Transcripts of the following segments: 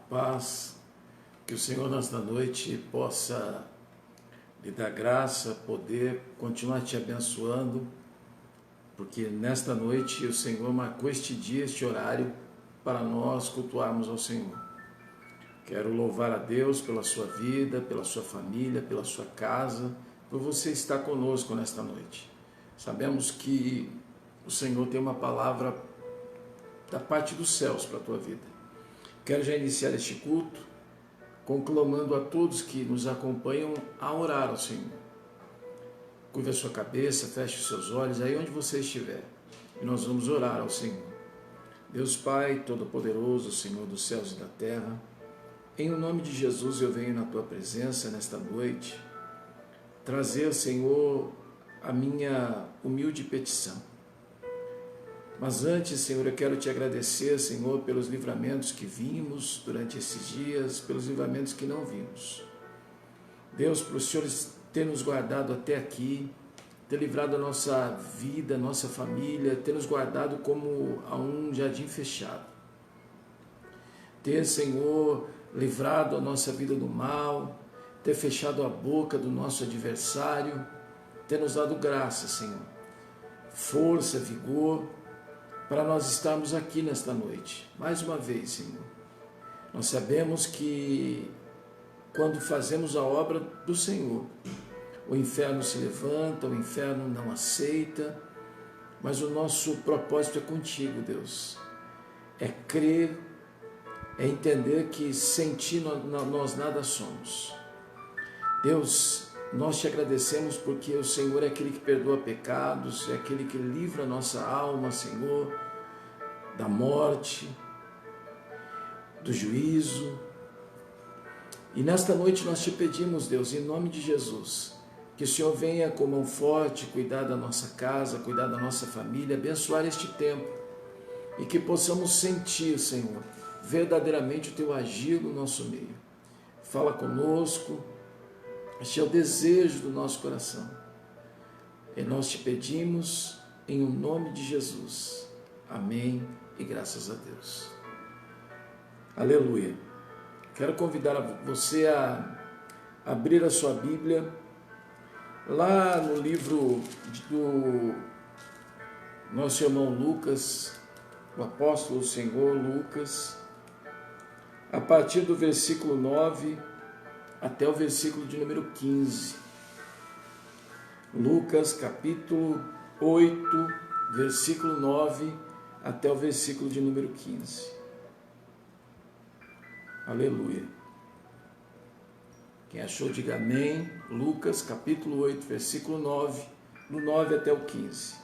paz, que o Senhor nesta noite possa lhe dar graça, poder continuar te abençoando, porque nesta noite o Senhor marcou este dia, este horário, para nós cultuarmos ao Senhor. Quero louvar a Deus pela sua vida, pela sua família, pela sua casa, por você estar conosco nesta noite. Sabemos que o Senhor tem uma palavra da parte dos céus para a tua vida. Quero já iniciar este culto conclamando a todos que nos acompanham a orar ao Senhor. Curva a sua cabeça, feche os seus olhos, aí onde você estiver, e nós vamos orar ao Senhor. Deus Pai Todo-Poderoso, Senhor dos céus e da terra, em o nome de Jesus eu venho na tua presença nesta noite, trazer, Senhor, a minha humilde petição. Mas antes, Senhor, eu quero te agradecer, Senhor, pelos livramentos que vimos durante esses dias, pelos livramentos que não vimos. Deus, para o Senhor ter nos guardado até aqui, ter livrado a nossa vida, a nossa família, ter nos guardado como a um jardim fechado. Ter, Senhor, livrado a nossa vida do mal, ter fechado a boca do nosso adversário, ter nos dado graça, Senhor, força, vigor, para nós estarmos aqui nesta noite. Mais uma vez, Senhor, nós sabemos que quando fazemos a obra do Senhor, o inferno se levanta, o inferno não aceita, mas o nosso propósito é contigo, Deus. É crer, é entender que sem ti nós nada somos. Deus, nós te agradecemos porque o Senhor é aquele que perdoa pecados, é aquele que livra a nossa alma, Senhor, da morte, do juízo. E nesta noite nós te pedimos, Deus, em nome de Jesus, que o Senhor venha com mão forte cuidar da nossa casa, cuidar da nossa família, abençoar este tempo e que possamos sentir, Senhor, verdadeiramente o teu agir no nosso meio. Fala conosco. Este é o desejo do nosso coração. E nós te pedimos em o nome de Jesus. Amém e graças a Deus. Aleluia. Quero convidar você a abrir a sua Bíblia lá no livro do nosso irmão Lucas, o apóstolo do Senhor Lucas, a partir do versículo 9 até o versículo de número 15. Lucas capítulo 8, versículo 9 até o versículo de número 15. Aleluia. Quem achou, diga amém. Lucas capítulo 8, versículo 9, do 9 até o 15.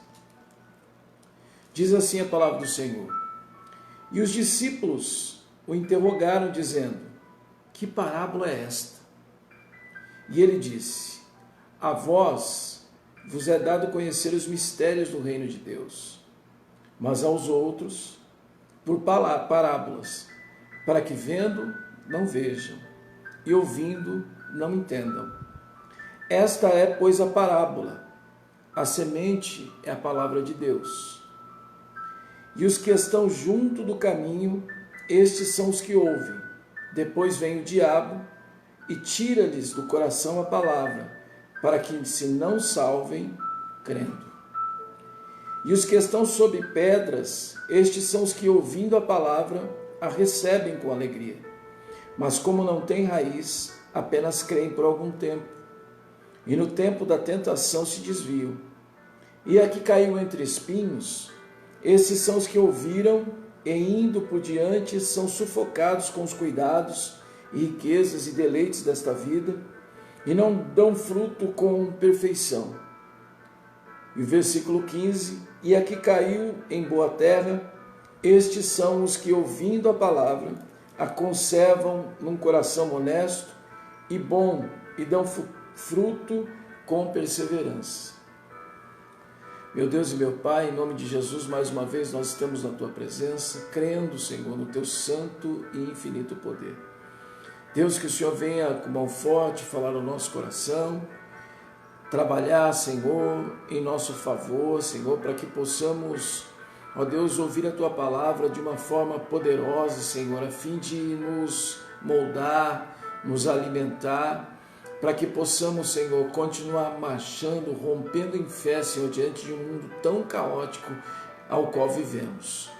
Diz assim a palavra do Senhor. E os discípulos o interrogaram, dizendo: que parábola é esta? E ele disse: a vós vos é dado conhecer os mistérios do reino de Deus, mas aos outros por parábolas, para que vendo não vejam, e ouvindo não entendam. Esta é, pois, a parábola. A semente é a palavra de Deus. E os que estão junto do caminho, estes são os que ouvem. Depois vem o diabo e tira-lhes do coração a palavra, para que se não salvem crendo. E os que estão sob pedras, estes são os que, ouvindo a palavra, a recebem com alegria. Mas como não têm raiz, apenas creem por algum tempo. E no tempo da tentação se desviam. E a que caiu entre espinhos, esses são os que ouviram e, indo por diante, são sufocados com os cuidados e riquezas e deleites desta vida, e não dão fruto com perfeição. E o versículo 15, e a que caiu em boa terra, estes são os que, ouvindo a palavra, a conservam num coração honesto e bom, e dão fruto com perseverança. Meu Deus e meu Pai, em nome de Jesus, mais uma vez nós estamos na Tua presença, crendo, Senhor, no Teu santo e infinito poder. Deus, que o Senhor venha com mão forte falar no nosso coração, trabalhar, Senhor, em nosso favor, Senhor, para que possamos ó Deus, ouvir a Tua palavra de uma forma poderosa, Senhor, a fim de nos moldar, nos alimentar, para que possamos, Senhor, continuar marchando, rompendo em fé, Senhor, diante de um mundo tão caótico ao qual vivemos.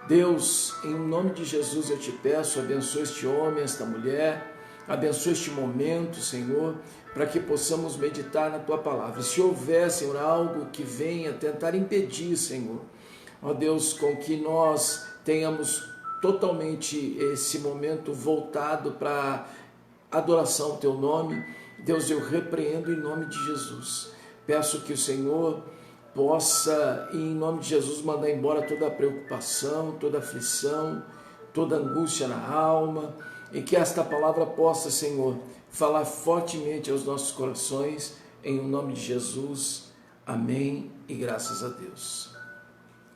Deus, em nome de Jesus eu te peço, abençoa este homem, esta mulher, abençoa este momento, Senhor, para que possamos meditar na Tua palavra. E se houver, Senhor, algo que venha tentar impedir, Senhor, ó Deus, com que nós tenhamos totalmente esse momento voltado para adoração ao Teu nome, Deus, eu repreendo em nome de Jesus. Peço que o Senhor possa, em nome de Jesus, mandar embora toda a preocupação, toda a aflição, toda a angústia na alma, e que esta palavra possa, Senhor, falar fortemente aos nossos corações, em nome de Jesus. Amém e graças a Deus.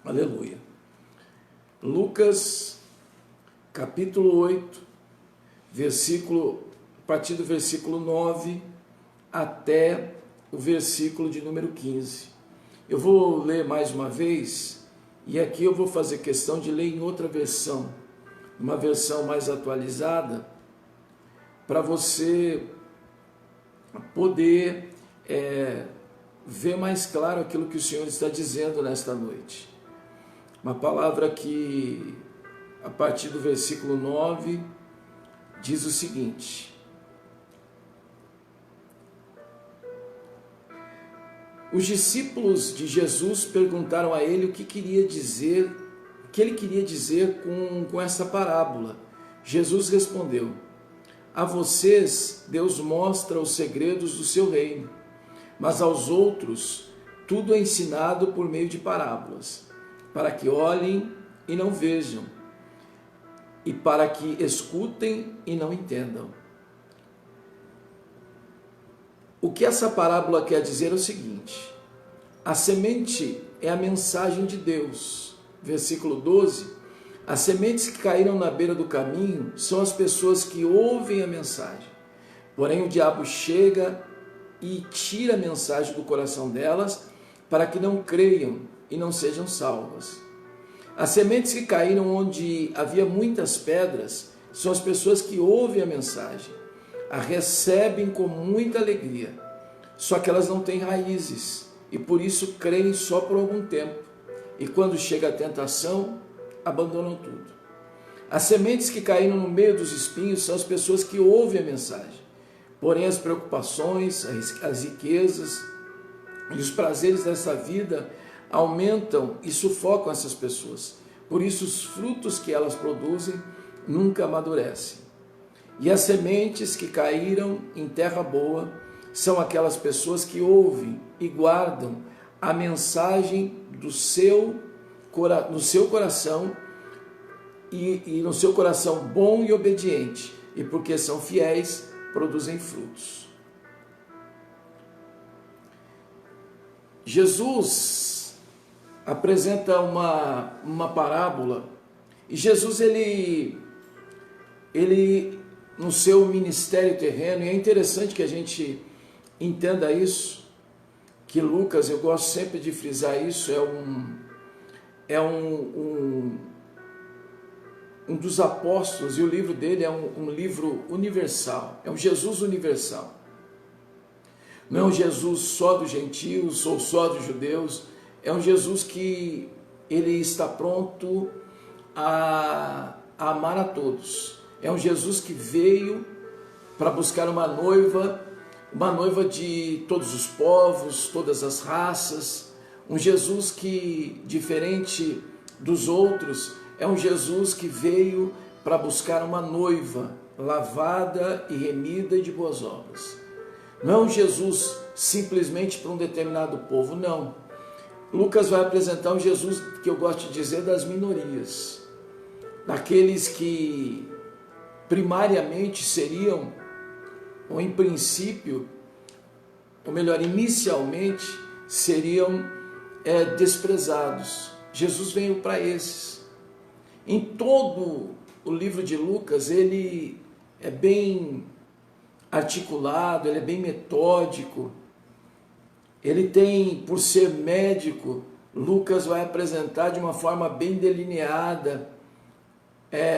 Aleluia. Lucas, capítulo 8, a partir do versículo 9 até o versículo de número 15. Eu vou ler mais uma vez, e aqui eu vou fazer questão de ler em outra versão, uma versão mais atualizada, para você poder ver mais claro aquilo que o Senhor está dizendo nesta noite. Uma palavra que, a partir do versículo 9, diz o seguinte: os discípulos de Jesus perguntaram a ele o que ele queria dizer com essa parábola. Jesus respondeu: a vocês Deus mostra os segredos do seu reino, mas aos outros tudo é ensinado por meio de parábolas, para que olhem e não vejam, e para que escutem e não entendam. O que essa parábola quer dizer é o seguinte: a semente é a mensagem de Deus. Versículo 12: as sementes que caíram na beira do caminho são as pessoas que ouvem a mensagem. Porém o diabo chega e tira a mensagem do coração delas, para que não creiam e não sejam salvas. As sementes que caíram onde havia muitas pedras são as pessoas que ouvem a mensagem, a recebem com muita alegria, só que elas não têm raízes e por isso creem só por algum tempo, e quando chega a tentação, abandonam tudo. As sementes que caíram no meio dos espinhos são as pessoas que ouvem a mensagem, porém as preocupações, as riquezas e os prazeres dessa vida aumentam e sufocam essas pessoas. Por isso os frutos que elas produzem nunca amadurecem. E as sementes que caíram em terra boa são aquelas pessoas que ouvem e guardam a mensagem no seu coração, e no seu coração bom e obediente, e porque são fiéis, produzem frutos. Jesus apresenta uma parábola, e Jesus ele no seu ministério terreno, e é interessante que a gente entenda isso, que Lucas, eu gosto sempre de frisar isso, é um dos apóstolos, e o livro dele é um livro universal, é um Jesus universal. Não é um Jesus só dos gentios ou só dos judeus, é um Jesus que ele está pronto a amar a todos. É um Jesus que veio para buscar uma noiva de todos os povos, todas as raças, um Jesus que, diferente dos outros, é um Jesus que veio para buscar uma noiva lavada e remida e de boas obras. Não é um Jesus simplesmente para um determinado povo, não. Lucas vai apresentar um Jesus que eu gosto de dizer das minorias, daqueles que primariamente seriam, ou em princípio, ou melhor, inicialmente, seriam desprezados. Jesus veio para esses. Em todo o livro de Lucas, ele é bem articulado, ele é bem metódico, ele tem, por ser médico, Lucas vai apresentar de uma forma bem delineada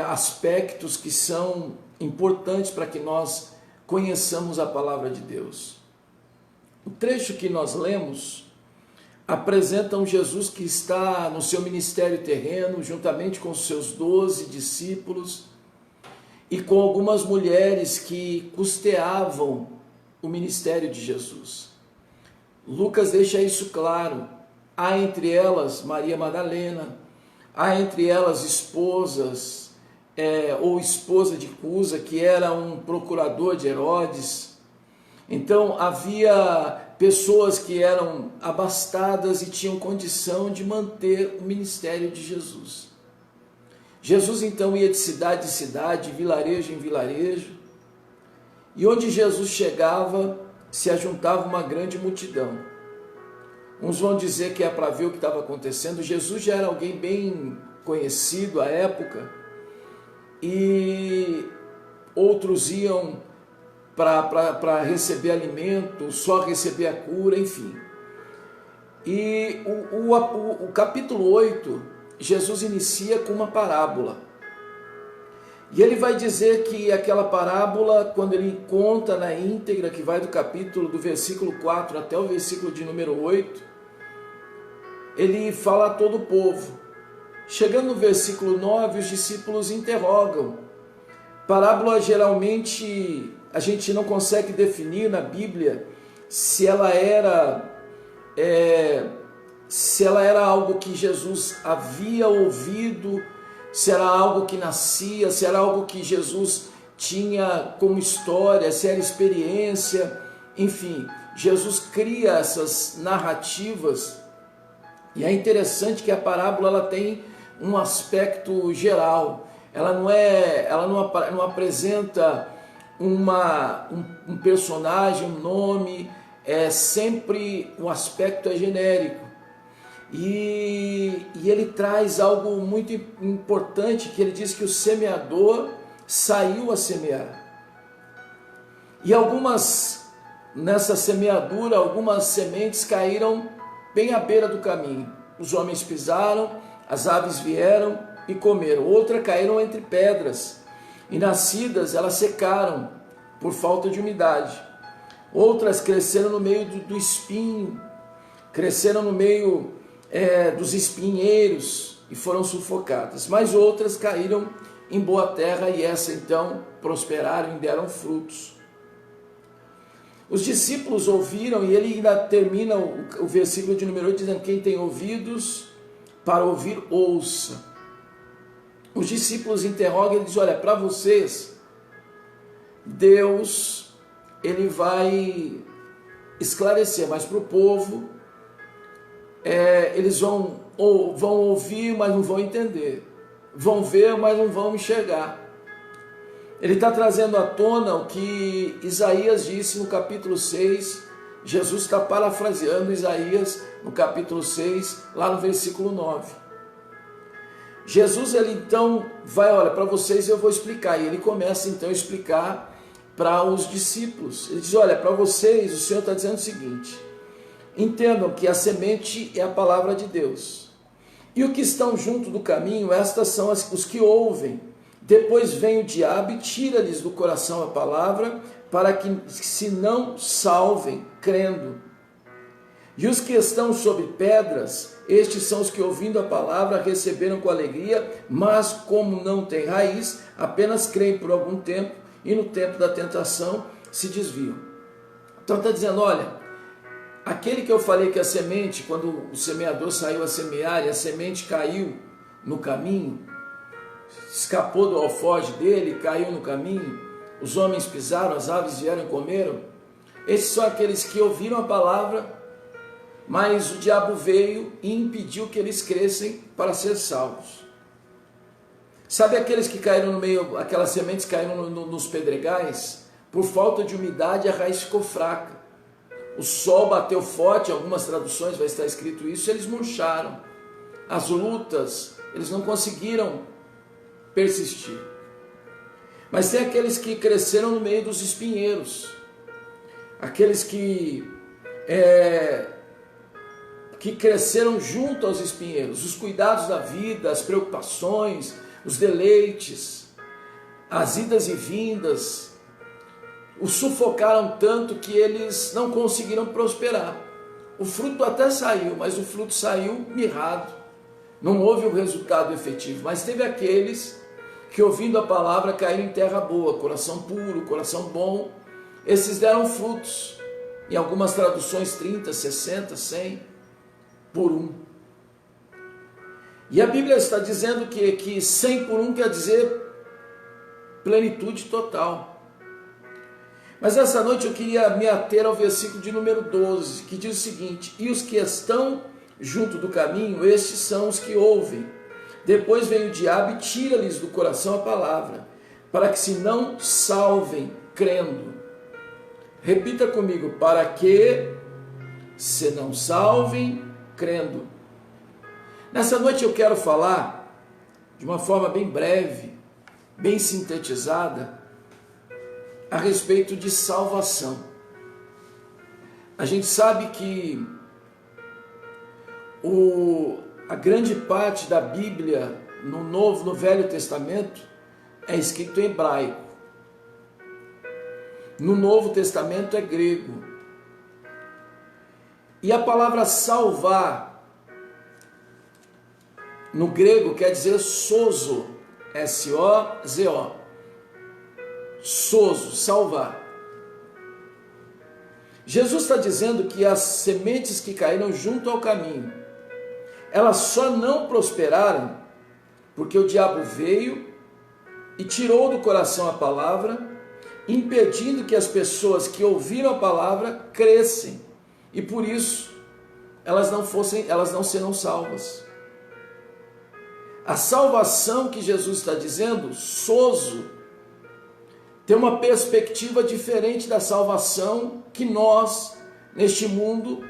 aspectos que são importantes para que nós conheçamos a palavra de Deus. O trecho que nós lemos apresenta um Jesus que está no seu ministério terreno, juntamente com os seus 12 discípulos e com algumas mulheres que custeavam o ministério de Jesus. Lucas deixa isso claro. Há entre elas Maria Madalena, há entre elas esposas, ou esposa de Cusa, que era um procurador de Herodes. Então havia pessoas que eram abastadas e tinham condição de manter o ministério de Jesus. Jesus então ia de cidade em cidade, de vilarejo em vilarejo, e onde Jesus chegava, se ajuntava uma grande multidão. Uns vão dizer que é para ver o que estava acontecendo. Jesus já era alguém bem conhecido à época, e outros iam para receber alimento, só receber a cura, enfim. E o capítulo 8, Jesus inicia com uma parábola. E ele vai dizer que aquela parábola, quando ele conta na íntegra, que vai do versículo 4 até o versículo de número 8, ele fala a todo o povo. Chegando no versículo 9, os discípulos interrogam. Parábola, geralmente, a gente não consegue definir na Bíblia se ela era algo que Jesus havia ouvido, se era algo que nascia, se era algo que Jesus tinha como história, se era experiência, enfim, Jesus cria essas narrativas, e é interessante que a parábola ela tem um aspecto geral, ela não apresenta um personagem, um nome, sempre o aspecto é genérico. E ele traz algo muito importante, que ele diz que o semeador saiu a semear. E nessa semeadura, algumas sementes caíram bem à beira do caminho. Os homens pisaram, as aves vieram e comeram. Outras caíram entre pedras, e nascidas elas secaram por falta de umidade. Outras cresceram no meio do espinho, cresceram no meio dos espinheiros e foram sufocadas. Mas outras caíram em boa terra, e essa então prosperaram e deram frutos. Os discípulos ouviram, e ele ainda termina o versículo de número 8 dizendo: quem tem ouvidos para ouvir, ouça. Os discípulos interrogam, ele diz: olha, para vocês, Deus, ele vai esclarecer, mas para o povo, eles vão ouvir, mas não vão entender, vão ver, mas não vão enxergar. Ele está trazendo à tona o que Isaías disse no capítulo 6, Jesus está parafraseando Isaías no capítulo 6, lá no versículo 9. Jesus, ele então vai, olha, para vocês eu vou explicar, e ele começa então a explicar para os discípulos. Ele diz: olha, para vocês o Senhor está dizendo o seguinte: entendam que a semente é a palavra de Deus, e o que estão junto do caminho, estas são os que ouvem. Depois vem o diabo e tira-lhes do coração a palavra, para que se não salvem crendo. E os que estão sobre pedras, estes são os que, ouvindo a palavra, receberam com alegria, mas como não tem raiz, apenas creem por algum tempo, e no tempo da tentação se desviam. Então está dizendo: olha, aquele que eu falei que a semente, quando o semeador saiu a semear e a semente caiu no caminho, escapou do alforje dele, caiu no caminho, os homens pisaram, as aves vieram e comeram. Esses são aqueles que ouviram a palavra, mas o diabo veio e impediu que eles crescem para ser salvos. Sabe aqueles que caíram no meio, aquelas sementes caíram nos pedregais? Por falta de umidade, a raiz ficou fraca. O sol bateu forte, em algumas traduções vai estar escrito isso, eles murcharam. As lutas, eles não conseguiram persistir. Mas tem aqueles que cresceram no meio dos espinheiros, aqueles que que cresceram junto aos espinheiros, os cuidados da vida, as preocupações, os deleites, as idas e vindas, os sufocaram tanto que eles não conseguiram prosperar. O fruto até saiu, mas o fruto saiu mirrado. Não houve um resultado efetivo, mas teve aqueles que, ouvindo a palavra, caíram em terra boa, coração puro, coração bom. Esses deram frutos. Em algumas traduções 30, 60, 100 por um. E a Bíblia está dizendo que 100 por um quer dizer plenitude total. Mas essa noite eu queria me ater ao versículo de número 12, que diz o seguinte: e os que estão junto do caminho, estes são os que ouvem. Depois vem o diabo e tira-lhes do coração a palavra, para que se não salvem crendo. Repita comigo: para que se não salvem crendo. Nessa noite eu quero falar de uma forma bem breve, bem sintetizada, a respeito de salvação. A gente sabe que a grande parte da Bíblia no Velho Testamento é escrito em hebraico. No Novo Testamento é grego. E a palavra salvar no grego quer dizer sozo, S-O-Z-O. Sozo, salvar. Jesus está dizendo que as sementes que caíram junto ao caminho, elas só não prosperaram porque o diabo veio e tirou do coração a palavra, impedindo que as pessoas que ouviram a palavra crescem, e por isso elas não serão salvas. A salvação que Jesus está dizendo, sozo, tem uma perspectiva diferente da salvação que nós, neste mundo,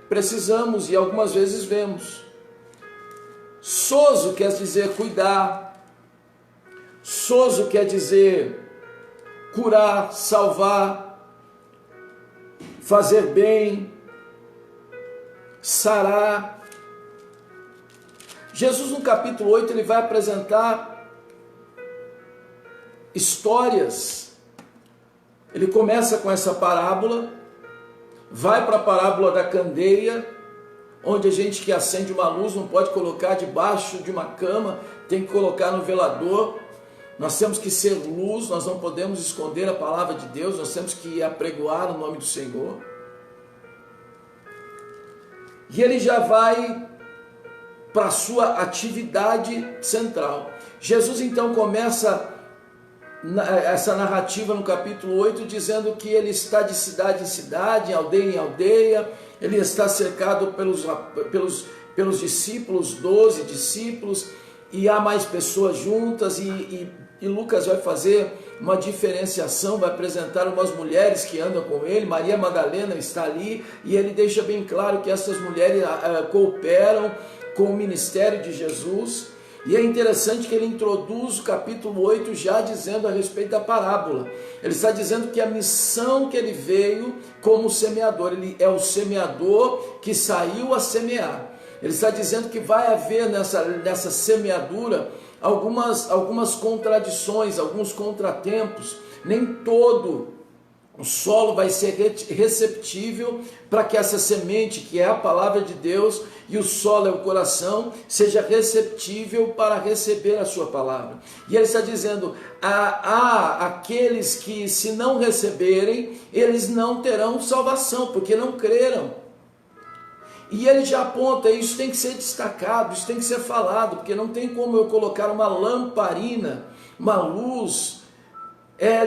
precisamos e algumas vezes vemos. Sozo quer dizer cuidar, sozo quer dizer curar, salvar, fazer bem, sarar. Jesus, no capítulo 8, ele vai apresentar histórias. Ele começa com essa parábola, vai para a parábola da candeia, onde a gente que acende uma luz não pode colocar debaixo de uma cama, tem que colocar no velador. Nós temos que ser luz, nós não podemos esconder a palavra de Deus, nós temos que apregoar o nome do Senhor. E ele já vai para a sua atividade central. Jesus então começa essa narrativa no capítulo 8, dizendo que ele está de cidade em cidade, em aldeia, ele está cercado pelos discípulos, 12 discípulos, e há mais pessoas juntas, e Lucas vai fazer uma diferenciação, vai apresentar umas mulheres que andam com ele. Maria Madalena está ali, e ele deixa bem claro que essas mulheres cooperam com o ministério de Jesus. E é interessante que ele introduz o capítulo 8 já dizendo a respeito da parábola. Ele está dizendo que a missão que ele veio como semeador, ele é o semeador que saiu a semear. Ele está dizendo que vai haver nessa semeadura algumas contradições, alguns contratempos. Nem todo o solo vai ser receptível para que essa semente, que é a palavra de Deus, e o solo é o coração, seja receptível para receber a sua palavra. E ele está dizendo, há aqueles que, se não receberem, eles não terão salvação, porque não creram. E ele já aponta, isso tem que ser destacado, isso tem que ser falado, porque não tem como eu colocar uma lamparina, uma luz,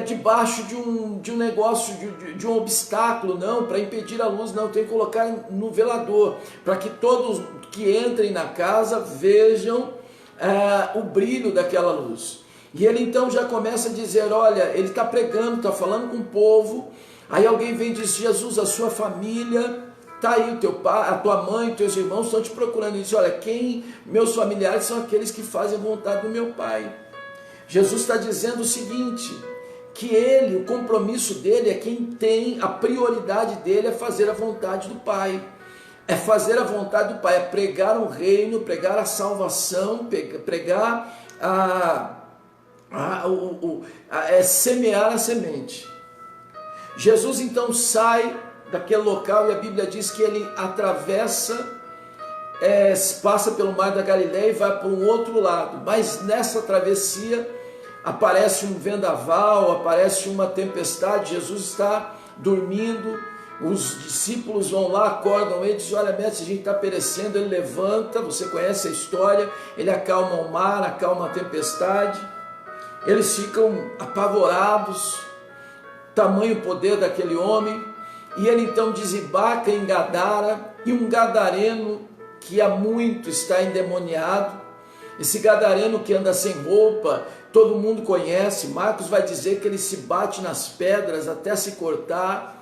debaixo de um negócio, de um obstáculo, não, para impedir a luz, não, tem que colocar no velador, para que todos que entrem na casa vejam o brilho daquela luz. E ele então já começa a dizer, olha, ele está pregando, está falando com o povo, aí alguém vem e diz, Jesus, a sua família está aí, o teu pai, a tua mãe, teus irmãos estão te procurando, e diz, olha, meus familiares são aqueles que fazem a vontade do meu pai. Jesus está dizendo o seguinte, que o compromisso dele é quem tem, a prioridade dele é fazer a vontade do Pai. é fazer a vontade do Pai, é pregar o reino, pregar a salvação, pregar é semear a semente. Jesus então sai daquele local e a Bíblia diz que ele atravessa, passa pelo mar da Galileia e vai para um outro lado, mas nessa travessia aparece um vendaval, aparece uma tempestade, Jesus está dormindo, os discípulos vão lá, acordam ele, dizem, olha mestre, a gente está perecendo, ele levanta, você conhece a história, ele acalma o mar, acalma a tempestade, eles ficam apavorados, tamanho poder daquele homem, e ele então desembarca em Gadara, e um gadareno que há muito está endemoniado, esse gadareno que anda sem roupa, todo mundo conhece, Marcos vai dizer que ele se bate nas pedras até se cortar,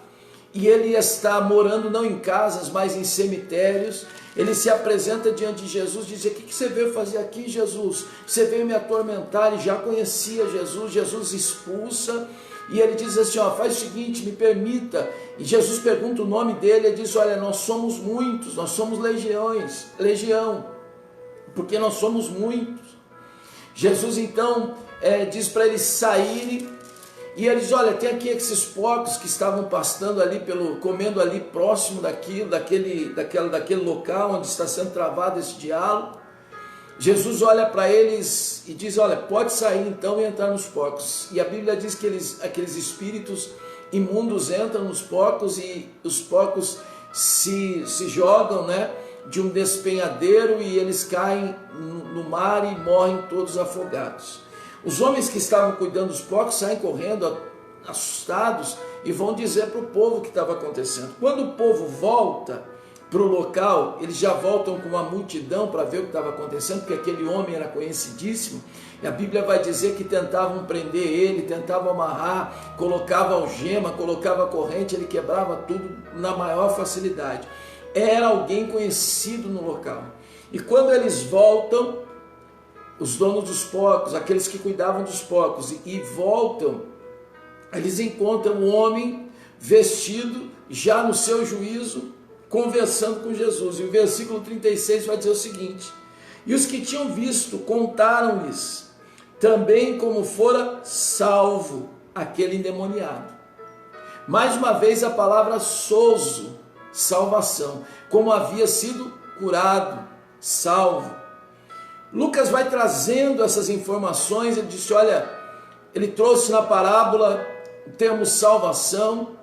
e ele está morando não em casas, mas em cemitérios. Ele se apresenta diante de Jesus, diz, o que você veio fazer aqui, Jesus? Você veio me atormentar, ele já conhecia Jesus, Jesus expulsa, e ele diz assim, faz o seguinte, me permita, e Jesus pergunta o nome dele, ele diz, olha, nós somos muitos, nós somos legião, porque nós somos muitos. Jesus então diz para eles saírem, e eles, olha, tem aqui esses porcos que estavam pastando ali, comendo ali próximo daquele local onde está sendo travado esse diálogo. Jesus olha para eles e diz, olha, pode sair então e entrar nos porcos. E a Bíblia diz que aqueles espíritos imundos entram nos porcos e os porcos se jogam, né, de um despenhadeiro e eles caem no mar e morrem todos afogados. Os homens que estavam cuidando dos porcos saem correndo, assustados, e vão dizer para o povo o que estava acontecendo. Quando o povo volta para o local, eles já voltam com uma multidão para ver o que estava acontecendo, porque aquele homem era conhecidíssimo, e a Bíblia vai dizer que tentavam prender ele, tentavam amarrar, colocava algema, colocava corrente, ele quebrava tudo na maior facilidade. Era alguém conhecido no local. E quando eles voltam, os donos dos porcos, aqueles que cuidavam dos porcos, e voltam, eles encontram um homem vestido, já no seu juízo, conversando com Jesus. E o versículo 36 vai dizer o seguinte, e os que tinham visto contaram-lhes também como fora salvo aquele endemoniado. Mais uma vez a palavra sozo, salvação, como havia sido curado, salvo. Lucas vai trazendo essas informações, ele disse, olha, ele trouxe na parábola o termo salvação,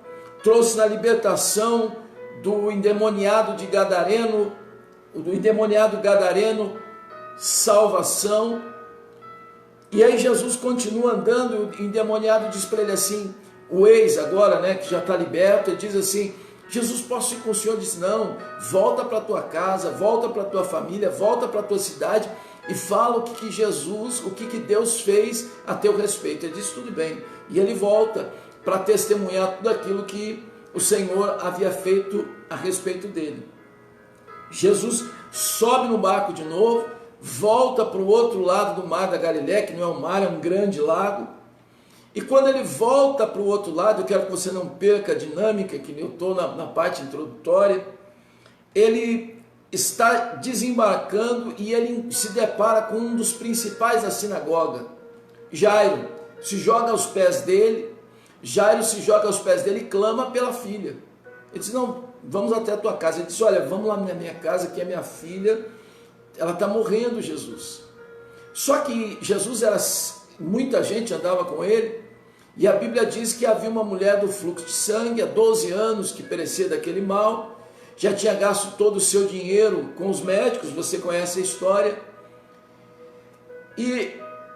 trouxe na libertação do endemoniado Gadareno, salvação. E aí Jesus continua andando, o endemoniado diz para ele assim, o ex agora, né, que já está liberto, ele diz assim, Jesus, posso ir com o senhor? Ele diz, não, volta para a tua casa, volta para a tua família, volta para a tua cidade e fala o que Jesus, o que Deus fez a teu respeito. Ele diz, tudo bem. E ele volta para testemunhar tudo aquilo que o Senhor havia feito a respeito dele. Jesus sobe no barco de novo, volta para o outro lado do mar da Galileia, que não é um mar, é um grande lago. E quando ele volta para o outro lado, eu quero que você não perca a dinâmica, que eu estou na parte introdutória, ele está desembarcando e ele se depara com um dos principais da sinagoga. Jairo se joga aos pés dele, e clama pela filha. Ele diz, não, vamos até a tua casa. Ele diz, olha, vamos lá na minha casa, que a minha filha, ela está morrendo, Jesus. Só que Jesus muita gente andava com ele, e a Bíblia diz que havia uma mulher do fluxo de sangue, há 12 anos, que perecia daquele mal, já tinha gasto todo o seu dinheiro com os médicos, você conhece a história, e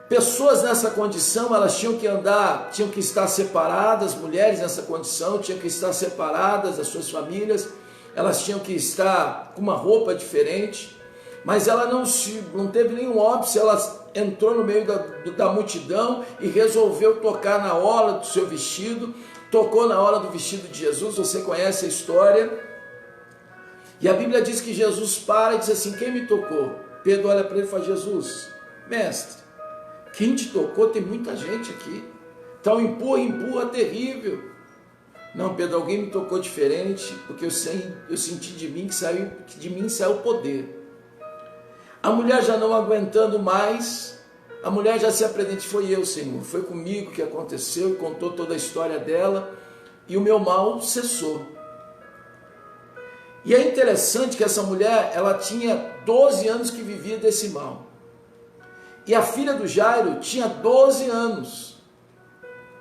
pessoas nessa condição, elas tinham que estar separadas, mulheres nessa condição, tinham que estar separadas das suas famílias, elas tinham que estar com uma roupa diferente, mas ela não teve nenhum óbice, ela entrou no meio da multidão e resolveu tocar na orla do seu vestido, tocou na orla do vestido de Jesus, você conhece a história, e a Bíblia diz que Jesus para e diz assim, quem me tocou? Pedro olha para ele e fala, Jesus, mestre, quem te tocou? Tem muita gente aqui, está um empurra terrível. Não, Pedro, alguém me tocou diferente, porque eu senti que de mim saiu poder. A mulher já não aguentando mais, a mulher já se apresenta, foi eu, Senhor, foi comigo que aconteceu, e contou toda a história dela, e o meu mal cessou. E é interessante que essa mulher, ela tinha 12 anos que vivia desse mal. E a filha do Jairo tinha 12 anos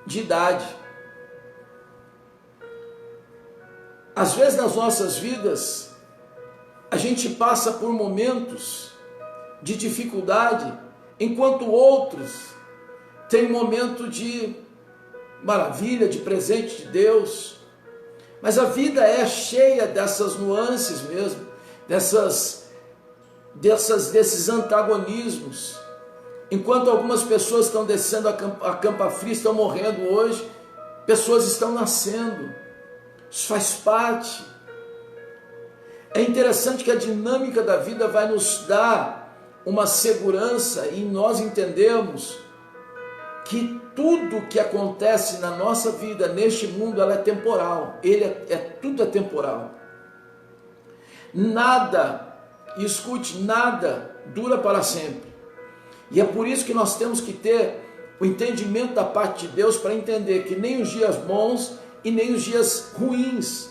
de idade. Às vezes nas nossas vidas, a gente passa por momentos de dificuldade, enquanto outros têm um momento de maravilha, de presente de Deus. Mas a vida é cheia dessas nuances mesmo, desses antagonismos. Enquanto algumas pessoas estão descendo a campa fria, estão morrendo hoje, pessoas estão nascendo. Isso faz parte. É interessante que a dinâmica da vida vai nos dar uma segurança e nós entendemos que tudo que acontece na nossa vida, neste mundo, ela é temporal. Tudo é temporal. Nada, escute, nada dura para sempre. E é por isso que nós temos que ter o entendimento da parte de Deus para entender que nem os dias bons e nem os dias ruins,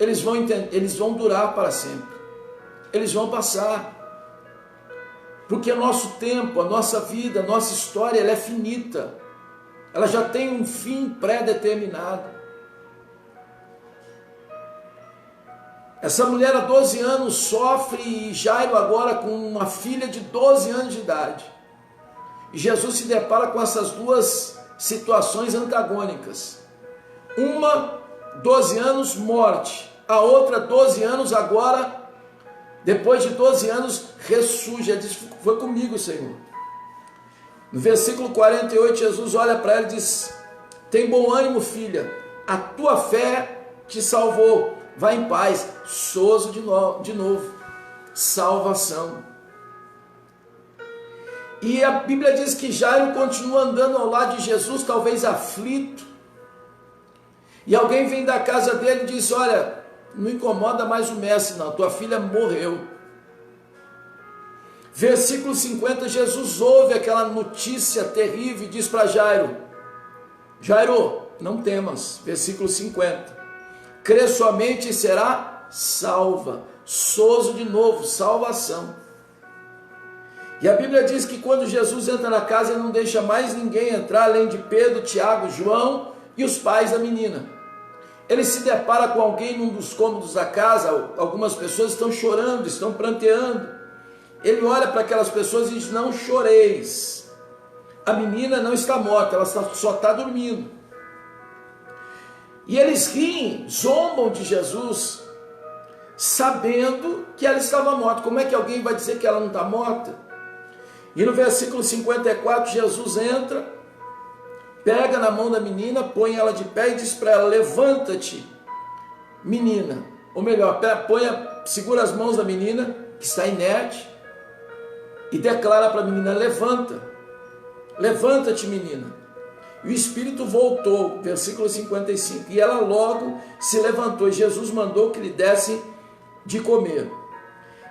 eles vão durar para sempre. Eles vão passar. Porque o nosso tempo, a nossa vida, a nossa história, ela é finita. Ela já tem um fim pré-determinado. Essa mulher há 12 anos sofre, e Jairo agora com uma filha de 12 anos de idade. E Jesus se depara com essas duas situações antagônicas. Uma, 12 anos, morte. A outra, 12 anos, agora, depois de 12 anos, ressurge. Ele diz, foi comigo, Senhor. No versículo 48, Jesus olha para ela e diz, tem bom ânimo, filha, a tua fé te salvou, vai em paz. Sozo de novo, salvação. E a Bíblia diz que Jairo continua andando ao lado de Jesus, talvez aflito, e alguém vem da casa dele e diz, olha, não incomoda mais o mestre não, tua filha morreu. Versículo 50, Jesus ouve aquela notícia terrível e diz para Jairo, Jairo, não temas. Versículo 50, crê somente e será salva. Sozo de novo, salvação. E a Bíblia diz que quando Jesus entra na casa, ele não deixa mais ninguém entrar, além de Pedro, Tiago, João e os pais da menina. Ele se depara com alguém num dos cômodos da casa, algumas pessoas estão chorando, estão pranteando. Ele olha para aquelas pessoas e diz, não choreis. A menina não está morta, ela só está dormindo. E eles riem, zombam de Jesus, sabendo que ela estava morta. Como é que alguém vai dizer que ela não está morta? E no versículo 54, Jesus entra, pega na mão da menina, põe ela de pé e diz para ela, levanta-te, menina. Ou melhor, segura as mãos da menina, que está inerte, e declara para a menina, levanta-te, menina. E o espírito voltou, versículo 55, e ela logo se levantou, e Jesus mandou que lhe dessem de comer.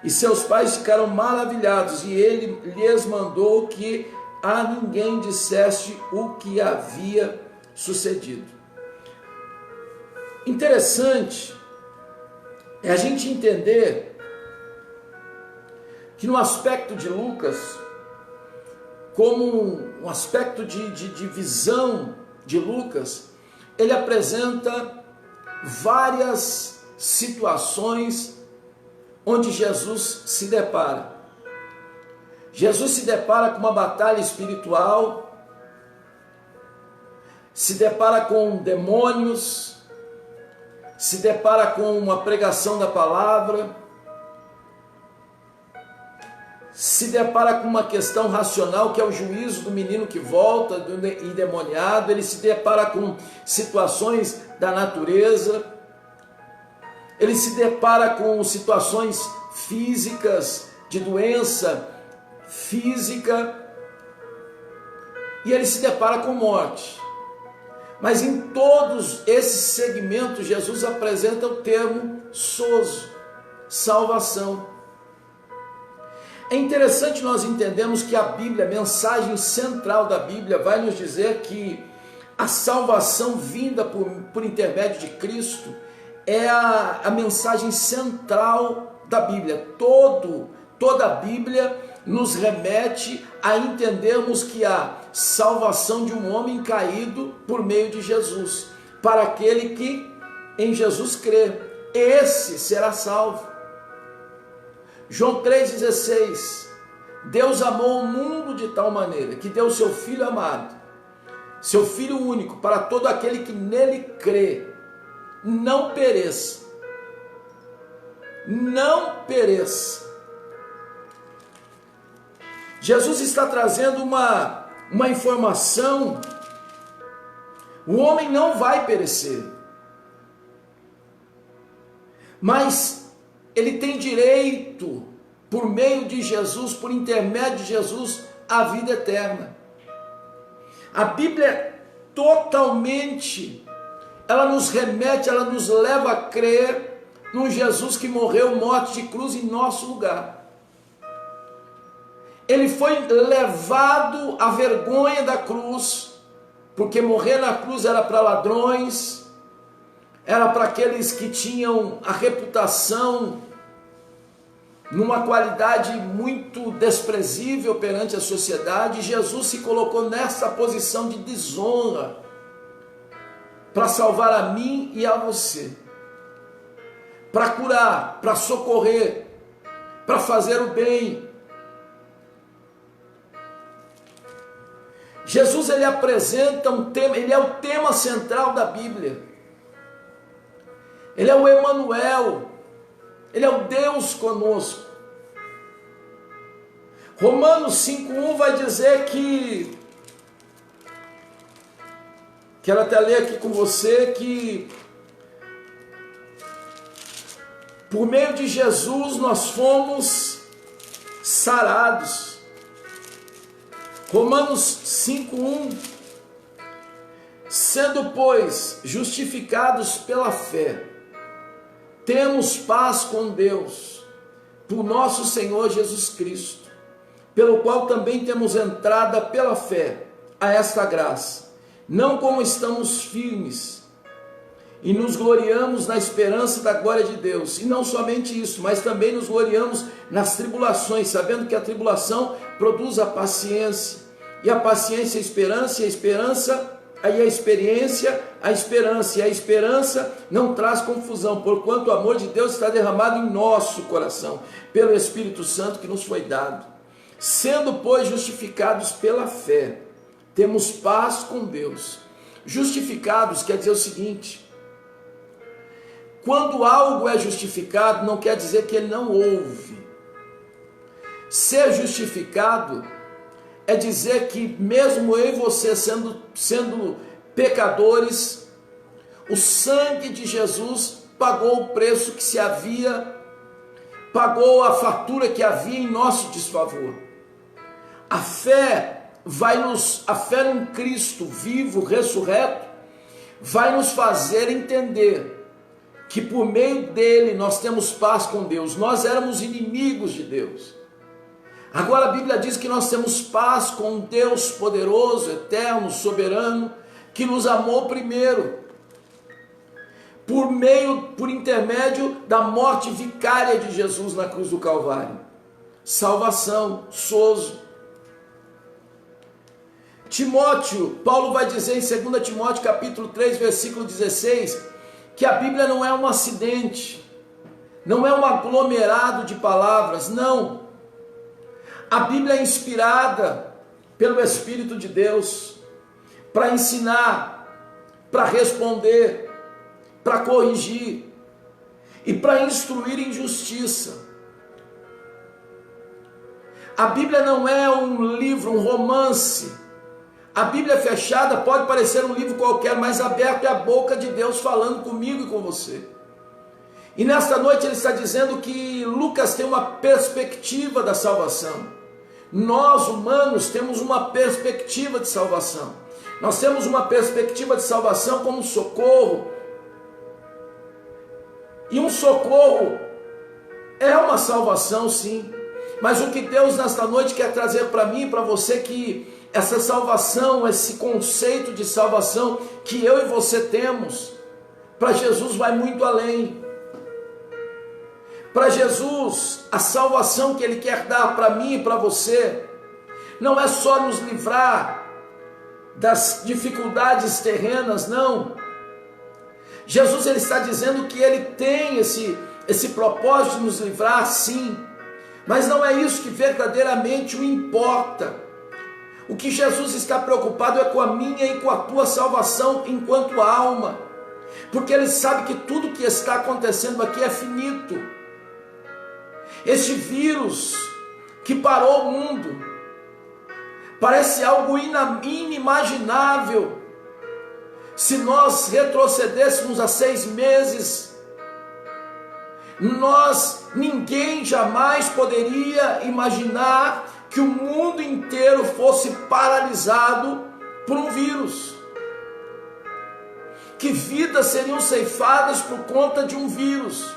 E seus pais ficaram maravilhados, e ele lhes mandou que a ninguém dissesse o que havia sucedido. Interessante é a gente entender que no aspecto de Lucas, como um aspecto de visão de Lucas, ele apresenta várias situações onde Jesus se depara. Jesus se depara com uma batalha espiritual, se depara com demônios, se depara com uma pregação da palavra, se depara com uma questão racional, que é o juízo do menino que volta, do endemoniado. Ele se depara com situações da natureza, ele se depara com situações físicas, de doença física, e ele se depara com morte. Mas em todos esses segmentos, Jesus apresenta o termo sozo, salvação. É interessante nós entendermos que a Bíblia, a mensagem central da Bíblia, vai nos dizer que a salvação vinda por intermédio de Cristo é a mensagem central da Bíblia. Toda a Bíblia nos remete a entendermos que há salvação de um homem caído por meio de Jesus. Para aquele que em Jesus crê, esse será salvo. João 3,16, Deus amou o mundo de tal maneira que deu o seu Filho amado, seu Filho único, para todo aquele que nele crê, não pereça. Não pereça. Jesus está trazendo uma informação: o homem não vai perecer, mas ele tem direito, por meio de Jesus, por intermédio de Jesus, à vida eterna. A Bíblia totalmente, ela nos remete, ela nos leva a crer num Jesus que morreu morte de cruz em nosso lugar. Ele foi levado à vergonha da cruz, porque morrer na cruz era para ladrões, era para aqueles que tinham a reputação numa qualidade muito desprezível perante a sociedade. Jesus se colocou nessa posição de desonra para salvar a mim e a você, para curar, para socorrer, para fazer o bem. Jesus, ele apresenta um tema, ele é o tema central da Bíblia. Ele é o Emanuel, ele é o Deus conosco. Romanos 5,1 vai dizer que, quero até ler aqui com você, que por meio de Jesus nós fomos sarados. Romanos 5,1, sendo, pois, justificados pela fé, temos paz com Deus, por nosso Senhor Jesus Cristo, pelo qual também temos entrada pela fé a esta graça, não como estamos firmes, e nos gloriamos na esperança da glória de Deus. E não somente isso, mas também nos gloriamos nas tribulações, sabendo que a tribulação produz a paciência, e a paciência a esperança, e a esperança aí a experiência, a esperança, e a esperança não traz confusão, porquanto o amor de Deus está derramado em nosso coração, pelo Espírito Santo que nos foi dado. Sendo, pois, justificados pela fé, temos paz com Deus. Justificados quer dizer o seguinte: quando algo é justificado, não quer dizer que ele não houve. Ser justificado é dizer que mesmo eu e você sendo pecadores, o sangue de Jesus pagou o preço que se havia, pagou a fatura que havia em nosso desfavor. A fé em Cristo vivo, ressurreto, vai nos fazer entender que por meio dele nós temos paz com Deus. Nós éramos inimigos de Deus. Agora a Bíblia diz que nós temos paz com um Deus poderoso, eterno, soberano, que nos amou primeiro, por intermédio da morte vicária de Jesus na cruz do Calvário. Salvação, sozo. Timóteo, Paulo vai dizer em 2 Timóteo capítulo 3, versículo 16, que a Bíblia não é um acidente, não é um aglomerado de palavras, não. A Bíblia é inspirada pelo Espírito de Deus para ensinar, para responder, para corrigir e para instruir em justiça. A Bíblia não é um livro, um romance. A Bíblia fechada pode parecer um livro qualquer, mas aberto é a boca de Deus falando comigo e com você. E nesta noite ele está dizendo que Lucas tem uma perspectiva da salvação. Nós, humanos, temos uma perspectiva de salvação. Nós temos uma perspectiva de salvação como um socorro. E um socorro é uma salvação, sim. Mas o que Deus nesta noite quer trazer para mim e para você, que essa salvação, esse conceito de salvação que eu e você temos, para Jesus vai muito além. Para Jesus, a salvação que Ele quer dar para mim e para você, não é só nos livrar das dificuldades terrenas, não. Jesus, Ele está dizendo que Ele tem esse propósito de nos livrar, sim, mas não é isso que verdadeiramente o importa. O que Jesus está preocupado é com a minha e com a tua salvação enquanto alma, porque Ele sabe que tudo que está acontecendo aqui é finito. Este vírus que parou o mundo parece algo inimaginável. Se nós retrocedêssemos a 6 meses, ninguém jamais poderia imaginar que o mundo inteiro fosse paralisado por um vírus, que vidas seriam ceifadas por conta de um vírus,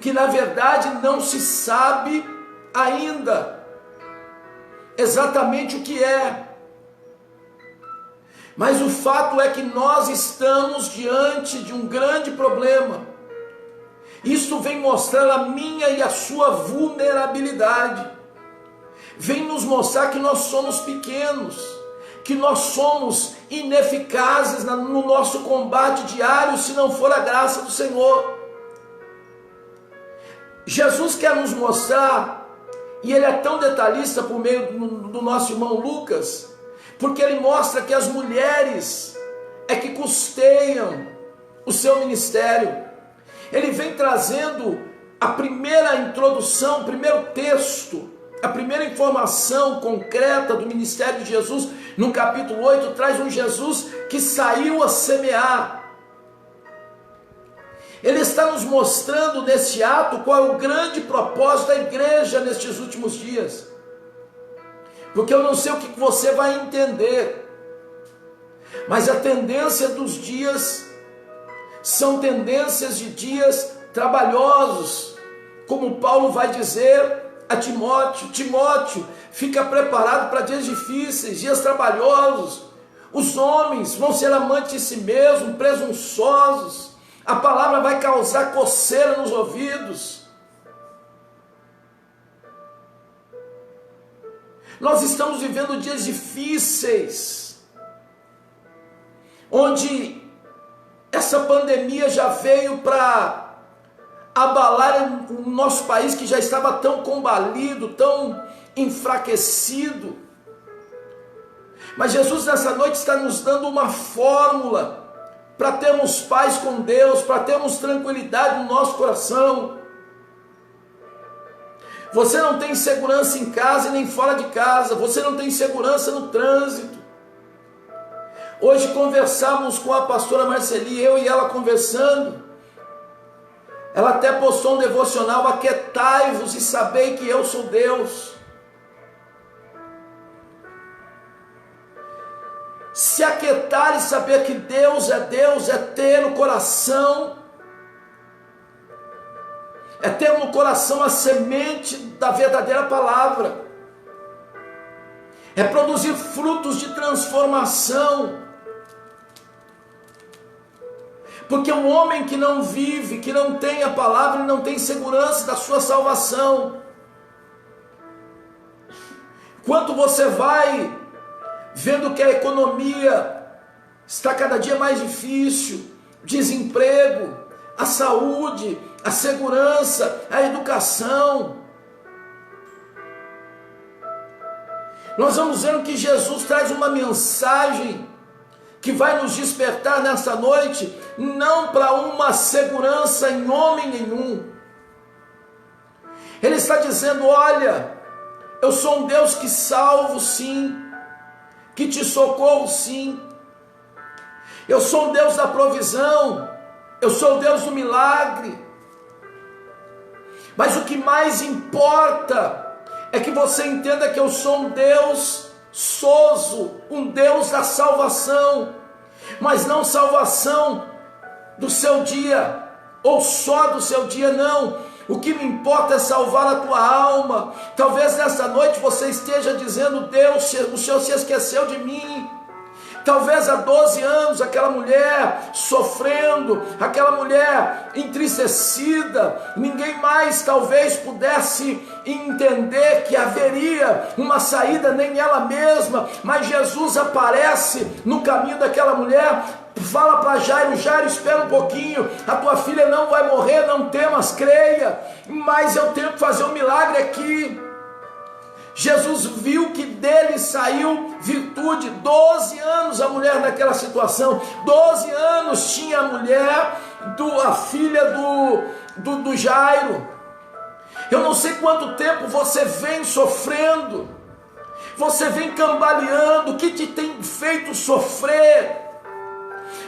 que na verdade não se sabe ainda exatamente o que é. Mas o fato é que nós estamos diante de um grande problema. Isso vem mostrar a minha e a sua vulnerabilidade. Vem nos mostrar que nós somos pequenos, que nós somos ineficazes no nosso combate diário, se não for a graça do Senhor. Jesus quer nos mostrar, e Ele é tão detalhista por meio do nosso irmão Lucas, porque ele mostra que as mulheres é que custeiam o seu ministério. Ele vem trazendo a primeira introdução, o primeiro texto, a primeira informação concreta do ministério de Jesus. No capítulo 8 traz um Jesus que saiu a semear. Ele está nos mostrando nesse ato qual é o grande propósito da igreja nestes últimos dias. Porque eu não sei o que você vai entender, mas a tendência dos dias são tendências de dias trabalhosos, como Paulo vai dizer a Timóteo: Timóteo, fica preparado para dias difíceis, dias trabalhosos. Os homens vão ser amantes de si mesmos, presunçosos, a palavra vai causar coceira nos ouvidos. Nós estamos vivendo dias difíceis, onde essa pandemia já veio para abalar o nosso país, que já estava tão combalido, tão enfraquecido. Mas Jesus nessa noite está nos dando uma fórmula para termos paz com Deus, para termos tranquilidade no nosso coração. Você não tem segurança em casa e nem fora de casa. Você não tem segurança no trânsito. Hoje conversamos com a pastora Marceli, eu e ela conversando. Ela até postou um devocional: aquietai-vos e sabei que eu sou Deus. Se aquietar e saber que Deus, é ter no coração, é ter no coração a semente da verdadeira palavra, é produzir frutos de transformação. Porque um homem que não vive, que não tem a palavra, ele não tem segurança da sua salvação. Quanto você vai vendo que a economia está cada dia mais difícil, desemprego, a saúde, a segurança, a educação. Nós vamos ver que Jesus traz uma mensagem que vai nos despertar nessa noite, não para uma segurança em homem nenhum. Ele está dizendo: olha, eu sou um Deus que salvo sim, que te socorro sim. Eu sou o Deus da provisão, eu sou o Deus do milagre. Mas o que mais importa é que você entenda que eu sou um Deus sozo, um Deus da salvação, mas não salvação do seu dia, ou só do seu dia, não. O que me importa é salvar a tua alma. Talvez nessa noite você esteja dizendo: Deus, o Senhor se esqueceu de mim. Talvez há 12 anos aquela mulher sofrendo, aquela mulher entristecida, ninguém mais talvez pudesse entender que haveria uma saída, nem ela mesma, mas Jesus aparece no caminho daquela mulher, fala para Jairo: Jairo, espera um pouquinho, a tua filha não vai morrer, não temas, creia, mas eu tenho que fazer um milagre aqui. Jesus viu que dele saiu virtude. 12 anos a mulher naquela situação, 12 anos tinha a mulher, a filha do Jairo. Eu não sei quanto tempo você vem sofrendo, você vem cambaleando, o que te tem feito sofrer.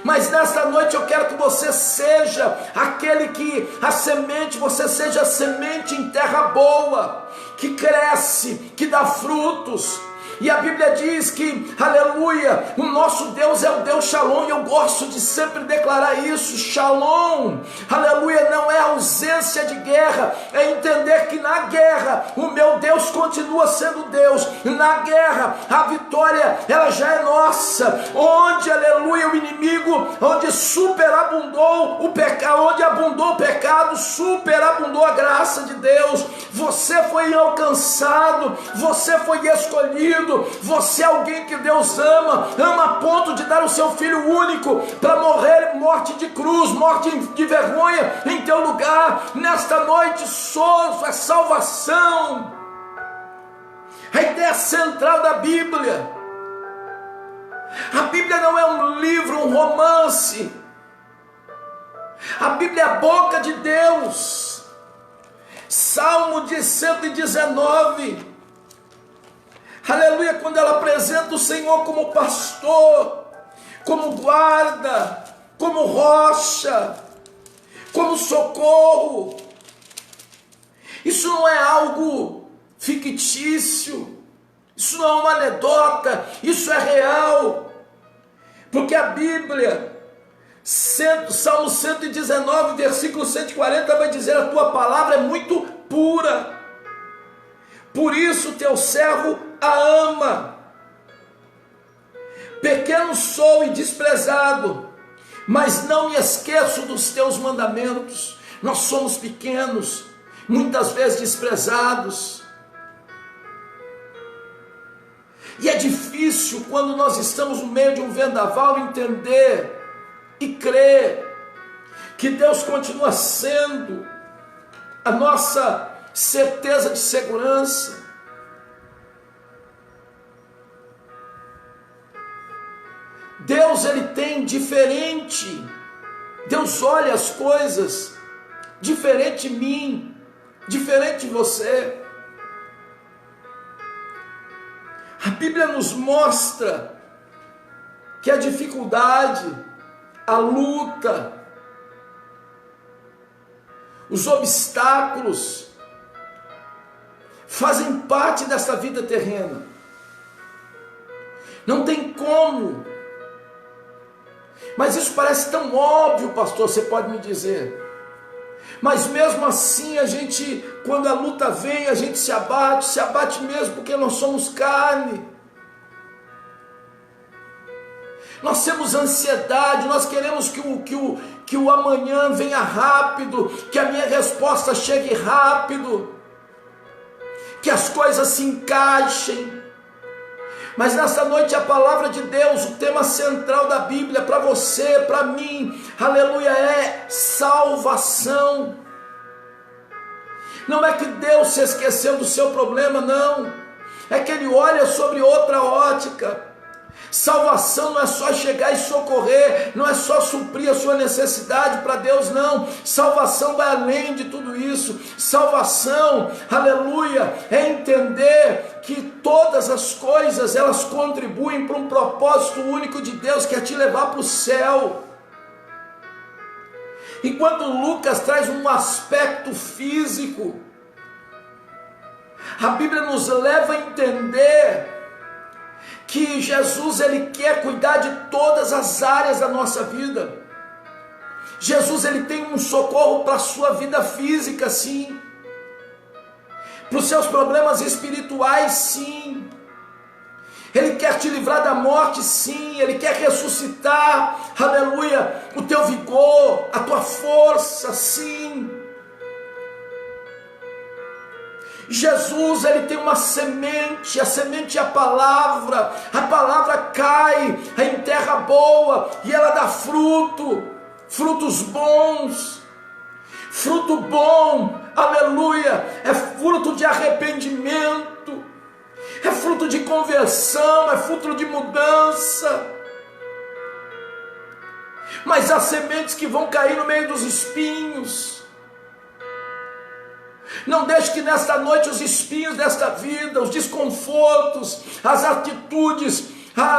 Mas nesta noite eu quero que você seja aquele que a semente, você seja a semente em terra boa, que cresce, que dá frutos. E a Bíblia diz que, aleluia, o nosso Deus é o Deus Shalom, e eu gosto de sempre declarar isso. Shalom, aleluia, não é ausência de guerra, é entender que na guerra o meu Deus continua sendo Deus. Na guerra a vitória ela já é nossa. Onde, aleluia, o inimigo, onde superabundou o pecado, onde abundou o pecado, superabundou a graça de Deus. Você foi alcançado, você foi escolhido. Você é alguém que Deus ama a ponto de dar o seu Filho único para morrer morte de cruz, morte de vergonha em teu lugar. Nesta noite, sozo é salvação. A ideia central da Bíblia. A Bíblia não é um livro, um romance. A Bíblia é a boca de Deus. Salmo de 119. Aleluia, quando ela apresenta o Senhor como pastor, como guarda, como rocha, como socorro. Isso não é algo fictício, isso não é uma anedota, isso é real. Porque a Bíblia, Salmo 119, versículo 140, vai dizer: a tua palavra é muito pura, por isso teu servo a ama. Pequeno sou e desprezado, mas não me esqueço dos teus mandamentos. Nós somos pequenos, muitas vezes desprezados, e é difícil quando nós estamos no meio de um vendaval entender e crer que Deus continua sendo a nossa certeza de segurança. Deus, ele tem diferente, Deus olha as coisas diferente de mim, diferente de você. A Bíblia nos mostra que a dificuldade, a luta, os obstáculos fazem parte dessa vida terrena. Não tem como. Mas isso parece tão óbvio, pastor, você pode me dizer. Mas mesmo assim a gente, quando a luta vem, a gente se abate mesmo, porque nós somos carne. Nós temos ansiedade, nós queremos que o amanhã venha rápido, que a minha resposta chegue rápido, que as coisas se encaixem. Mas nessa noite a palavra de Deus, o tema central da Bíblia para você, para mim, aleluia, é salvação. Não é que Deus se esqueceu do seu problema, não. É que Ele olha sobre outra ótica. Salvação não é só chegar e socorrer, não é só suprir a sua necessidade para Deus, não. Salvação vai além de tudo isso. Salvação, aleluia, é entender que todas as coisas elas contribuem para um propósito único de Deus, que é te levar para o céu. Enquanto Lucas traz um aspecto físico, a Bíblia nos leva a entender que Jesus, ele quer cuidar de todas as áreas da nossa vida. Jesus, ele tem um socorro para a sua vida física, sim. Para os seus problemas espirituais, sim. Ele quer te livrar da morte, sim. Ele quer ressuscitar, aleluia, o teu vigor, a tua força, sim. Jesus, ele tem uma semente, a semente é a palavra cai em terra boa e ela dá frutos bons. Fruto bom, aleluia, é fruto de arrependimento, é fruto de conversão, é fruto de mudança. Mas há sementes que vão cair no meio dos espinhos. Não deixe que nesta noite os espinhos desta vida, os desconfortos, as atitudes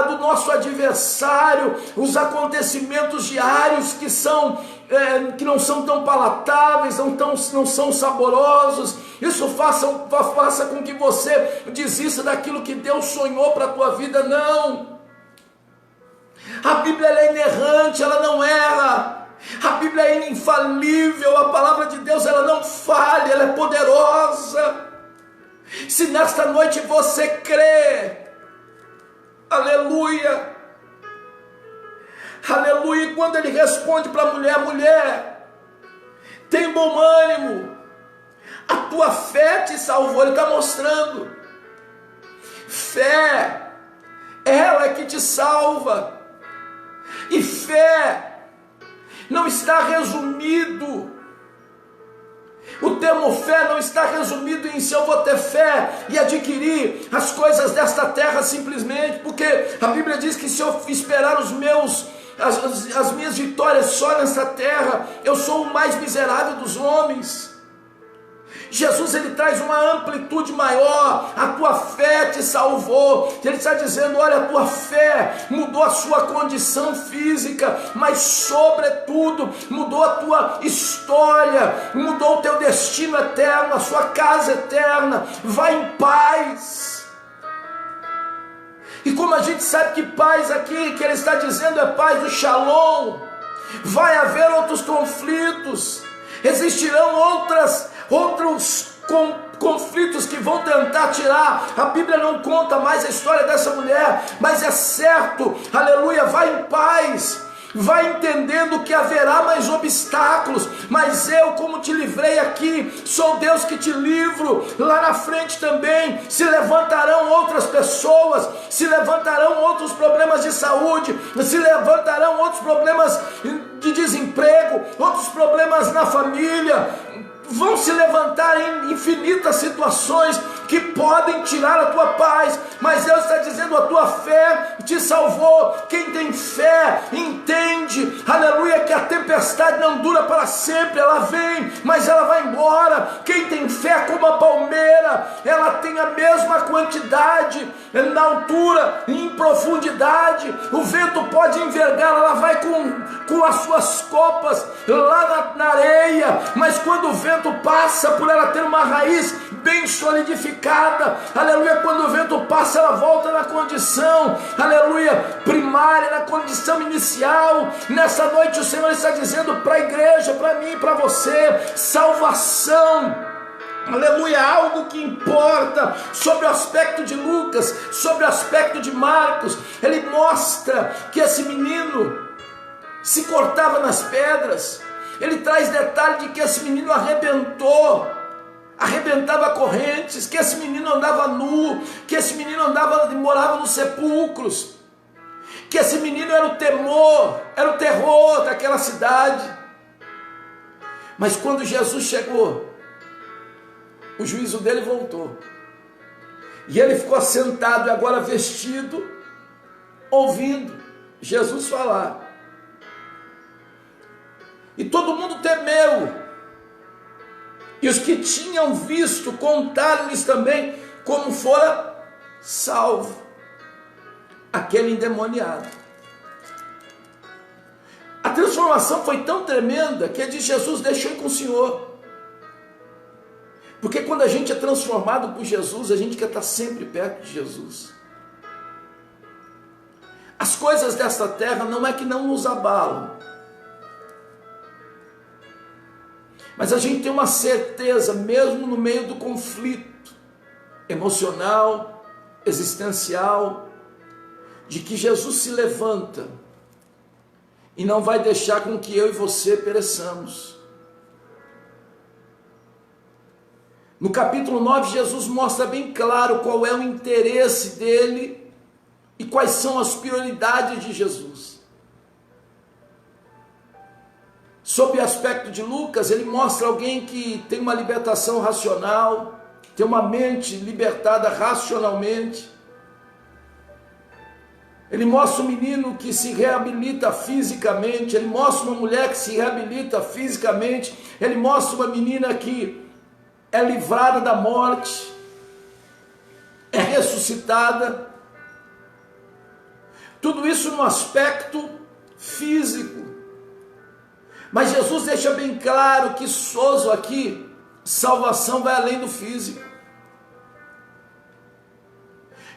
do nosso adversário, os acontecimentos diários que não são tão palatáveis, não são saborosos, isso faça com que você desista daquilo que Deus sonhou para a tua vida. Não, a Bíblia ela é inerrante, ela não erra. A Bíblia é infalível, a palavra de Deus ela não falha, ela é poderosa. Se nesta noite você crê, aleluia, aleluia, e quando ele responde para a mulher, tem bom ânimo, a tua fé te salvou. Ele está mostrando, fé, ela é que te salva, e fé não está resumido, o termo fé não está resumido em se eu vou ter fé e adquirir as coisas desta terra simplesmente, porque a Bíblia diz que se eu esperar as minhas vitórias só nessa terra, eu sou o mais miserável dos homens. Jesus, ele traz uma amplitude maior, a tua fé te salvou. Ele está dizendo, olha, a tua fé mudou a sua condição física, mas sobretudo mudou a tua história, mudou o teu destino eterno, a sua casa eterna. Vai em paz. E como a gente sabe que paz aqui, que ele está dizendo é paz do Shalom, vai haver outros conflitos, existirão outros conflitos que vão tentar tirar. A Bíblia não conta mais a história dessa mulher, mas é certo, aleluia, vai em paz, vai entendendo que haverá mais obstáculos, mas eu, como te livrei aqui, sou Deus que te livro. Lá na frente também se levantarão outras pessoas, se levantarão outros problemas de saúde, se levantarão outros problemas de desemprego, outros problemas na família. Vão se levantar em infinitas situações que podem tirar a tua paz, mas Deus está dizendo, a tua fé te salvou. Quem tem fé entende, aleluia, que a tempestade não dura para sempre, ela vem, mas ela vai embora. Quem tem fé como a palmeira, ela tem a mesma quantidade na altura e em profundidade. O vento pode envergar, ela vai com as suas copas lá na areia, mas quando o vento passa, por ela ter uma raiz bem solidificada, aleluia, quando o vento passa, ela volta na condição, aleluia, primária, na condição inicial. Nessa noite o Senhor está dizendo para a igreja, para mim e para você, salvação, aleluia, algo que importa. Sobre o aspecto de Lucas, sobre o aspecto de Marcos, ele mostra que esse menino se cortava nas pedras. Ele traz detalhe de que esse menino arrebentava correntes, que esse menino andava nu, que esse menino morava nos sepulcros, que esse menino era o terror daquela cidade. Mas quando Jesus chegou, o juízo dele voltou, e ele ficou sentado e agora vestido, ouvindo Jesus falar. E todo mundo temeu, e os que tinham visto contaram-lhes também como fora salvo aquele endemoniado. A transformação foi tão tremenda que ele disse, Jesus, deixa eu ir com o Senhor. Porque quando a gente é transformado por Jesus, a gente quer estar sempre perto de Jesus. coisas desta terra não é que não nos abalam, mas a gente tem uma certeza, mesmo no meio do conflito emocional, existencial, de que Jesus se levanta e não vai deixar com que eu e você pereçamos. No capítulo 9, Jesus mostra bem claro qual é o interesse dele e quais são as prioridades de Jesus. Sob o aspecto de Lucas, ele mostra alguém que tem uma libertação racional, tem uma mente libertada racionalmente. Ele mostra um menino que se reabilita fisicamente, ele mostra uma mulher que se reabilita fisicamente, ele mostra uma menina que é livrada da morte, é ressuscitada. Tudo isso no aspecto físico. Mas Jesus deixa bem claro que sozo aqui, salvação vai além do físico.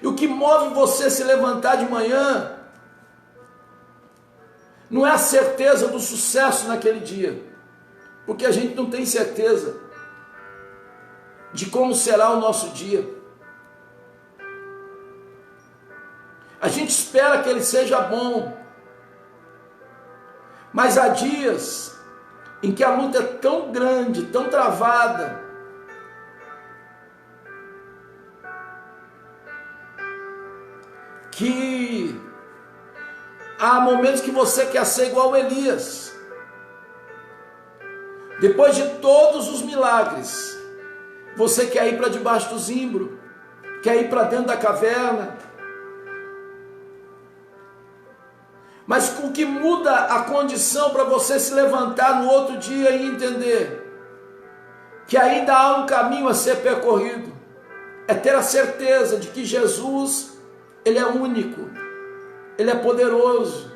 E o que move você se levantar de manhã não é a certeza do sucesso naquele dia, porque a gente não tem certeza de como será o nosso dia. A gente espera que ele seja bom, mas há dias em que a luta é tão grande, tão travada, que há momentos que você quer ser igual a Elias. Depois de todos os milagres, você quer ir para debaixo do zimbro, quer ir para dentro da caverna. Mas o que muda a condição para você se levantar no outro dia e entender que ainda há um caminho a ser percorrido, é ter a certeza de que Jesus, ele é único, ele é poderoso,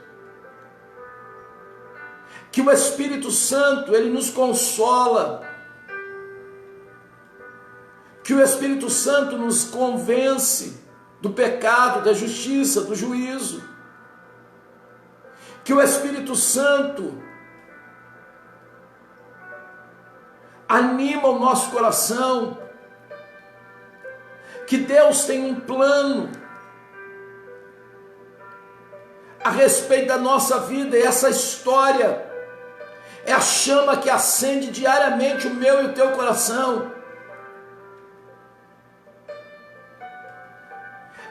que o Espírito Santo, ele nos consola, que o Espírito Santo nos convence do pecado, da justiça, do juízo, que o Espírito Santo anima o nosso coração, que Deus tem um plano a respeito da nossa vida, e essa história é a chama que acende diariamente o meu e o teu coração.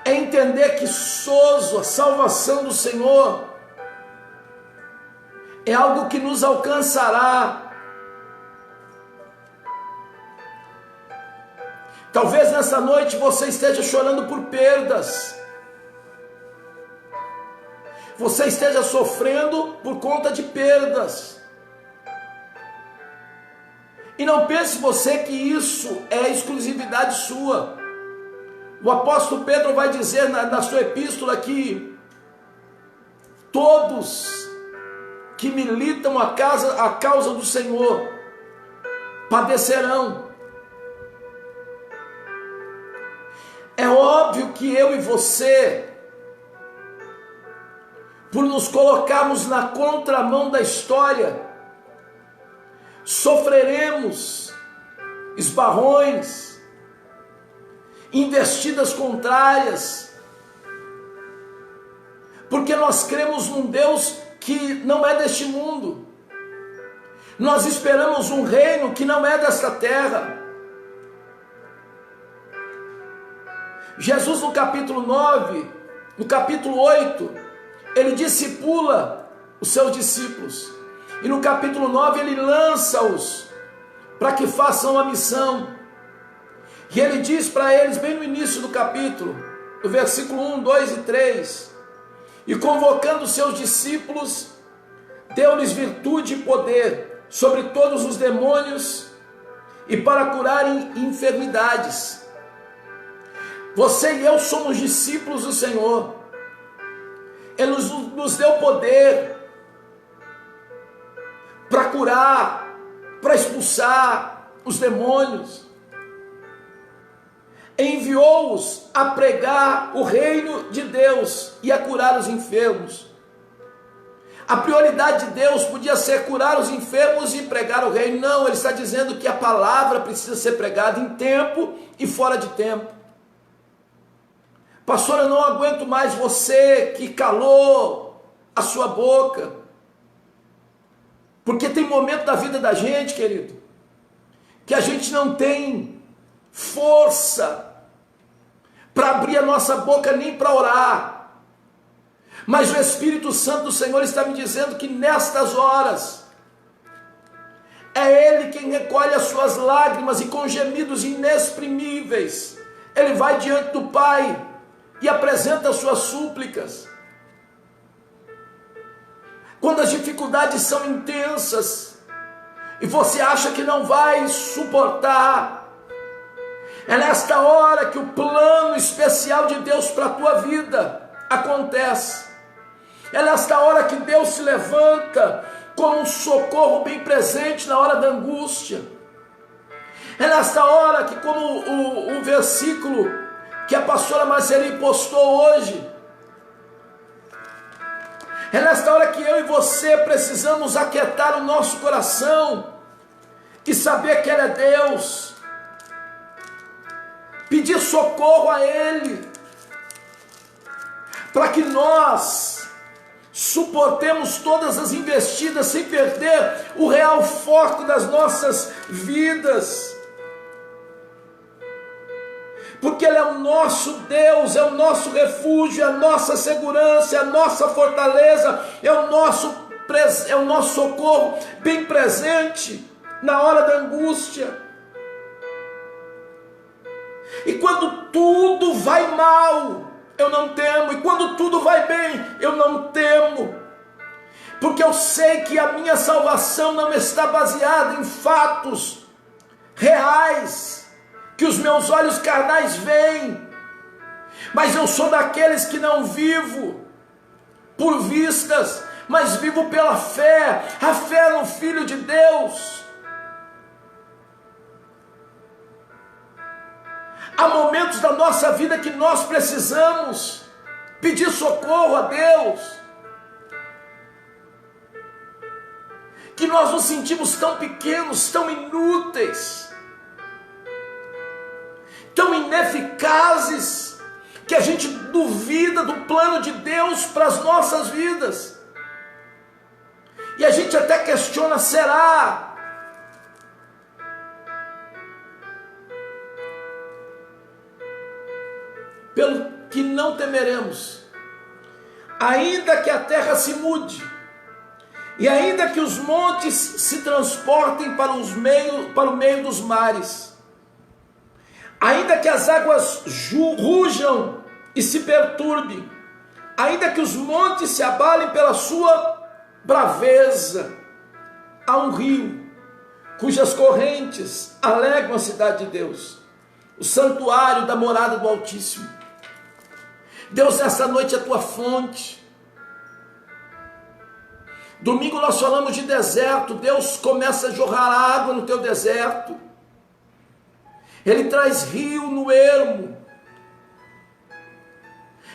É entender que sozo, a salvação do Senhor, é algo que nos alcançará. Talvez nessa noite você esteja chorando por perdas, você esteja sofrendo por conta de perdas, e não pense você que isso é exclusividade sua. O apóstolo Pedro vai dizer na sua epístola que todos que militam a causa do Senhor padecerão. É óbvio que eu e você, por nos colocarmos na contramão da história, sofreremos esbarrões, investidas contrárias, porque nós cremos num Deus que não é deste mundo, nós esperamos um reino que não é desta terra. Jesus no capítulo 9, no capítulo 8, ele discipula os seus discípulos, e no capítulo 9 ele lança-os para que façam a missão, e ele diz para eles bem no início do capítulo, no versículo 1, 2 e 3, e convocando os seus discípulos, deu-lhes virtude e poder sobre todos os demônios e para curarem enfermidades. Você e eu somos discípulos do Senhor. Ele nos deu poder para curar, para expulsar os demônios. enviou-os a pregar o reino de Deus e a curar os enfermos. A prioridade de Deus podia ser curar os enfermos e pregar o reino. Não, ele está dizendo que a palavra precisa ser pregada em tempo e fora de tempo. Pastor, eu não aguento mais você que calou a sua boca. Porque tem momento da vida da gente, querido, que a gente não tem força para abrir a nossa boca nem para orar. Mas o Espírito Santo do Senhor está me dizendo que nestas horas é Ele quem recolhe as suas lágrimas e com gemidos inexprimíveis Ele vai diante do Pai e apresenta as suas súplicas. Quando as dificuldades são intensas e você acha que não vai suportar, é nesta hora que o plano especial de Deus para a tua vida acontece. É nesta hora que Deus se levanta como um socorro bem presente na hora da angústia. É nesta hora que, como o versículo que a pastora Marceli postou hoje, é nesta hora que eu e você precisamos aquietar o nosso coração e saber que Ele é Deus, pedir socorro a Ele, para que nós suportemos todas as investidas sem perder o real foco das nossas vidas, porque Ele é o nosso Deus, é o nosso refúgio, é a nossa segurança, é a nossa fortaleza, é o nosso socorro bem presente na hora da angústia. E quando tudo vai mal, eu não temo, e quando tudo vai bem, eu não temo, porque eu sei que a minha salvação não está baseada em fatos reais, que os meus olhos carnais veem, mas eu sou daqueles que não vivo por vistas, mas vivo pela fé, a fé no Filho de Deus. Há momentos da nossa vida que nós precisamos pedir socorro a Deus, que nós nos sentimos tão pequenos, tão inúteis, tão ineficazes, que a gente duvida do plano de Deus para as nossas vidas, e a gente até questiona, será? Pelo que não temeremos, ainda que a terra se mude, e ainda que os montes se transportem para o meio dos mares, ainda que as águas rujam e se perturbem, ainda que os montes se abalem pela sua braveza, há um rio cujas correntes alegram a cidade de Deus, o santuário da morada do Altíssimo. Deus, nessa noite é a tua fonte. Domingo nós falamos de deserto. Deus começa a jorrar água no teu deserto. Ele traz rio no ermo.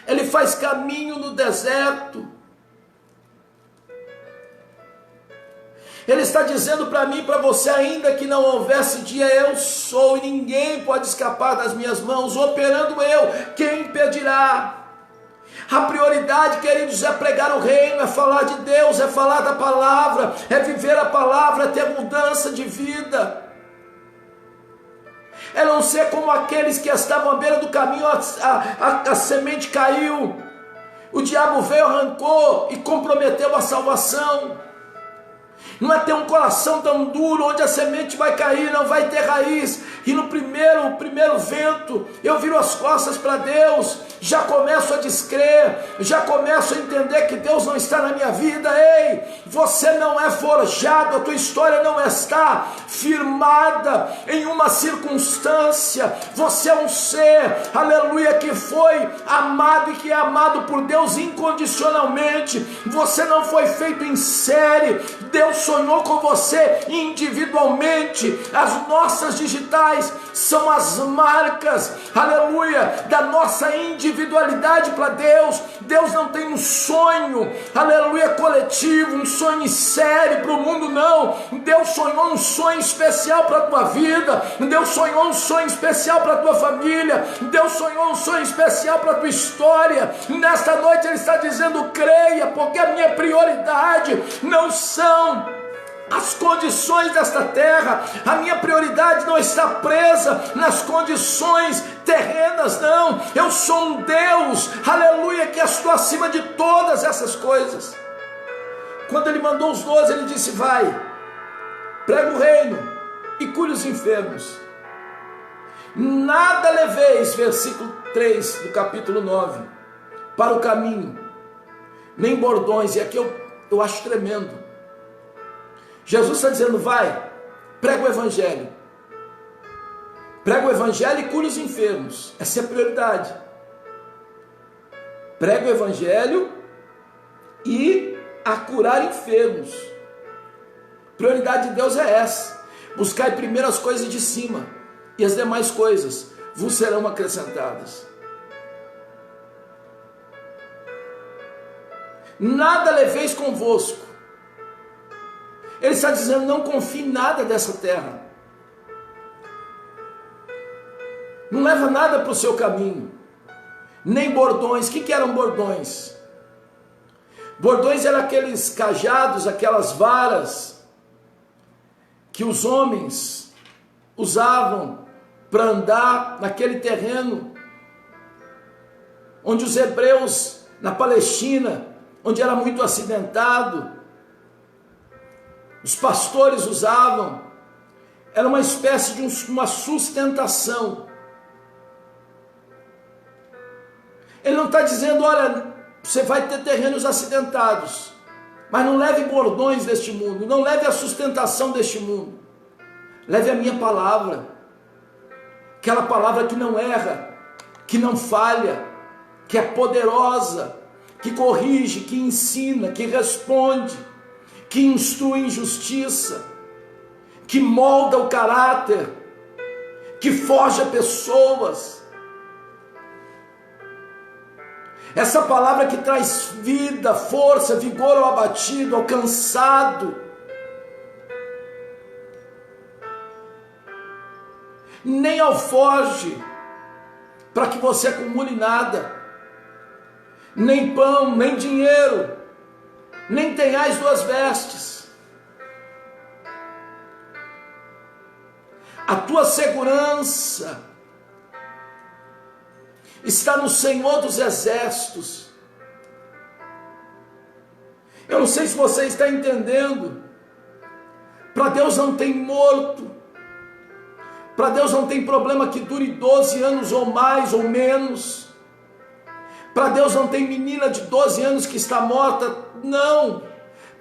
Ele faz caminho no deserto. Ele está dizendo para mim e para você, ainda que não houvesse dia, eu sou, e ninguém pode escapar das minhas mãos, operando eu, quem impedirá? A prioridade, queridos, é pregar o reino, é falar de Deus, é falar da palavra, é viver a palavra, é ter mudança de vida, é não ser como aqueles que estavam à beira do caminho, a semente caiu, o diabo veio, arrancou e comprometeu a salvação. Não é ter um coração tão duro, onde a semente vai cair, não vai ter raiz, e no primeiro vento, eu viro as costas para Deus, já começo a descrer, já começo a entender que Deus não está na minha vida. Ei, você não é forjado, a tua história não está firmada em uma circunstância. Você é um ser, aleluia, que foi amado e que é amado por Deus incondicionalmente. Você não foi feito em série, Deus sonhou com você individualmente. As nossas digitais são as marcas, aleluia, da nossa individualidade para Deus. Deus não tem um sonho, aleluia, coletivo, um sonho em série para o mundo, não. Deus sonhou um sonho especial para a tua vida, Deus sonhou um sonho especial para a tua família, Deus sonhou um sonho especial para a tua história. Nesta noite Ele está dizendo: creia, porque a minha prioridade não são as condições desta terra, a minha prioridade não está presa nas condições terrenas, não. Eu sou um Deus, aleluia, que estou acima de todas essas coisas. Quando Ele mandou os 12, Ele disse: vai, prega o reino e cure os enfermos, nada leveis, versículo 3 do capítulo 9, para o caminho, nem bordões. E aqui eu acho tremendo. Jesus está dizendo: vai, prega o evangelho e cure os enfermos. Essa é a prioridade. Prega o evangelho e a curar enfermos. A prioridade de Deus é essa: buscai primeiro as coisas de cima, e as demais coisas vos serão acrescentadas. Nada leveis convosco. Ele está dizendo: não confie em nada dessa terra, não leva nada para o seu caminho, nem bordões. O que eram bordões? Bordões eram aqueles cajados, aquelas varas que os homens usavam para andar naquele terreno onde os hebreus, na Palestina, onde era muito acidentado, os pastores usavam. Era uma espécie de uma sustentação. Ele não está dizendo: olha, você vai ter terrenos acidentados, mas não leve bordões deste mundo, não leve a sustentação deste mundo, leve a minha palavra, aquela palavra que não erra, que não falha, que é poderosa, que corrige, que ensina, que responde, que instrui em justiça, que molda o caráter, que forja pessoas. Essa palavra que traz vida, força, vigor ao abatido, ao cansado. Nem alforge para que você acumule nada, nem pão, nem dinheiro, nem tenhais 2 vestes. A tua segurança está no Senhor dos Exércitos. Eu não sei se você está entendendo. Para Deus não tem morto, para Deus não tem problema que dure 12 anos ou mais ou menos. Para Deus não tem menina de 12 anos que está morta, não.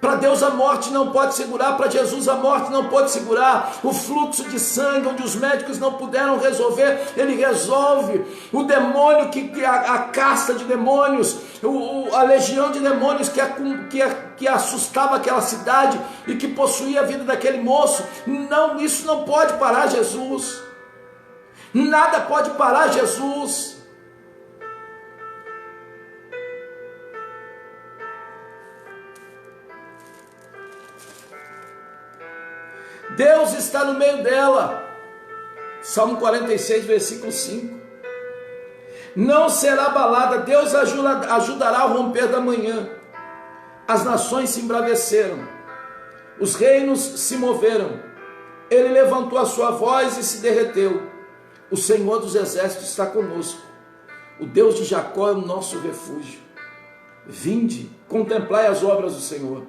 Para Deus a morte não pode segurar, para Jesus a morte não pode segurar. O fluxo de sangue, onde os médicos não puderam resolver, Ele resolve. O demônio, a casta de demônios, a legião de demônios que assustava aquela cidade e que possuía a vida daquele moço, não, isso não pode parar Jesus. Nada pode parar Jesus. Deus está no meio dela. Salmo 46, versículo 5. Não será abalada, Deus ajudará ao romper da manhã. As nações se embraveceram, os reinos se moveram. Ele levantou a sua voz e se derreteu. O Senhor dos exércitos está conosco. O Deus de Jacó é o nosso refúgio. Vinde, contemplai as obras do Senhor.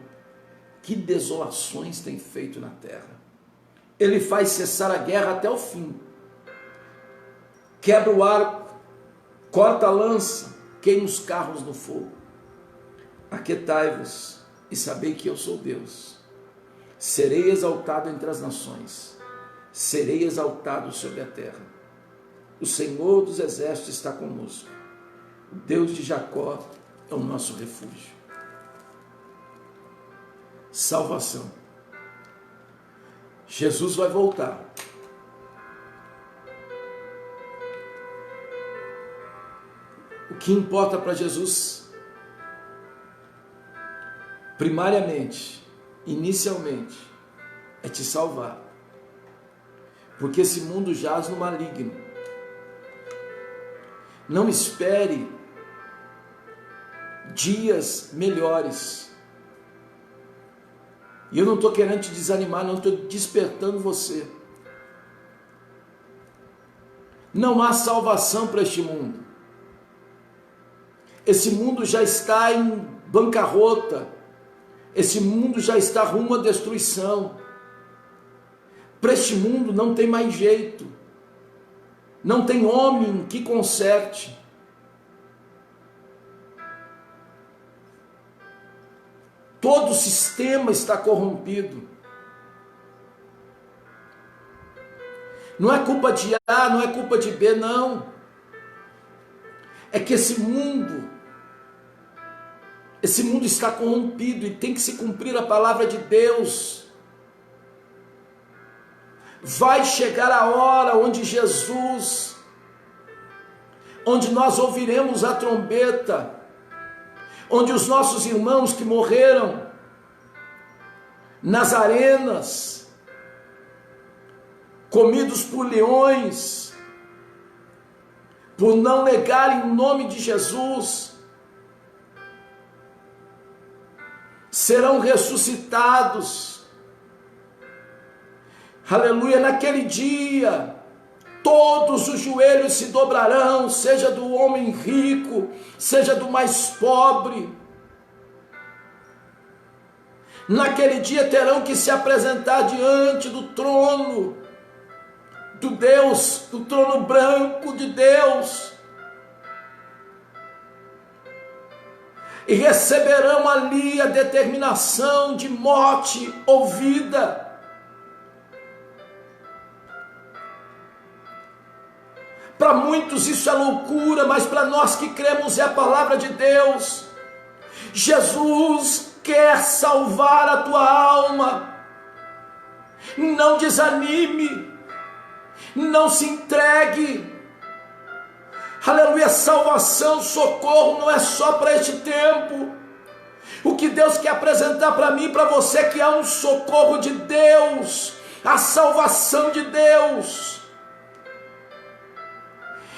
Que desolações tem feito na terra. Ele faz cessar a guerra até o fim. Quebra o arco, corta a lança, queima os carros no fogo. Aquietai-vos e sabei que eu sou Deus. Serei exaltado entre as nações, serei exaltado sobre a terra. O Senhor dos exércitos está conosco. O Deus de Jacó é o nosso refúgio. Salvação. Jesus vai voltar. O que importa para Jesus, primariamente, inicialmente, é te salvar. Porque esse mundo jaz no maligno. Não espere dias melhores. E eu não estou querendo te desanimar, não estou despertando você. Não há salvação para este mundo. Esse mundo já está em bancarrota. Esse mundo já está rumo à destruição. Para este mundo não tem mais jeito. Não tem homem que conserte. Todo o sistema está corrompido. Não é culpa de A, não é culpa de B, não. É que esse mundo está corrompido e tem que se cumprir a palavra de Deus. Vai chegar a hora onde Jesus, onde nós ouviremos a trombeta, onde os nossos irmãos que morreram nas arenas, comidos por leões, por não negarem o nome de Jesus, serão ressuscitados. Aleluia, naquele dia, todos os joelhos se dobrarão, seja do homem rico, seja do mais pobre. Naquele dia terão que se apresentar diante do trono do Deus, do trono branco de Deus, e receberão ali a determinação de morte ou vida. Para muitos isso é loucura, mas para nós que cremos é a palavra de Deus. Jesus quer salvar a tua alma. Não desanime, não se entregue. Aleluia, salvação, socorro não é só para este tempo. O que Deus quer apresentar para mim e para você é que há um socorro de Deus, a salvação de Deus.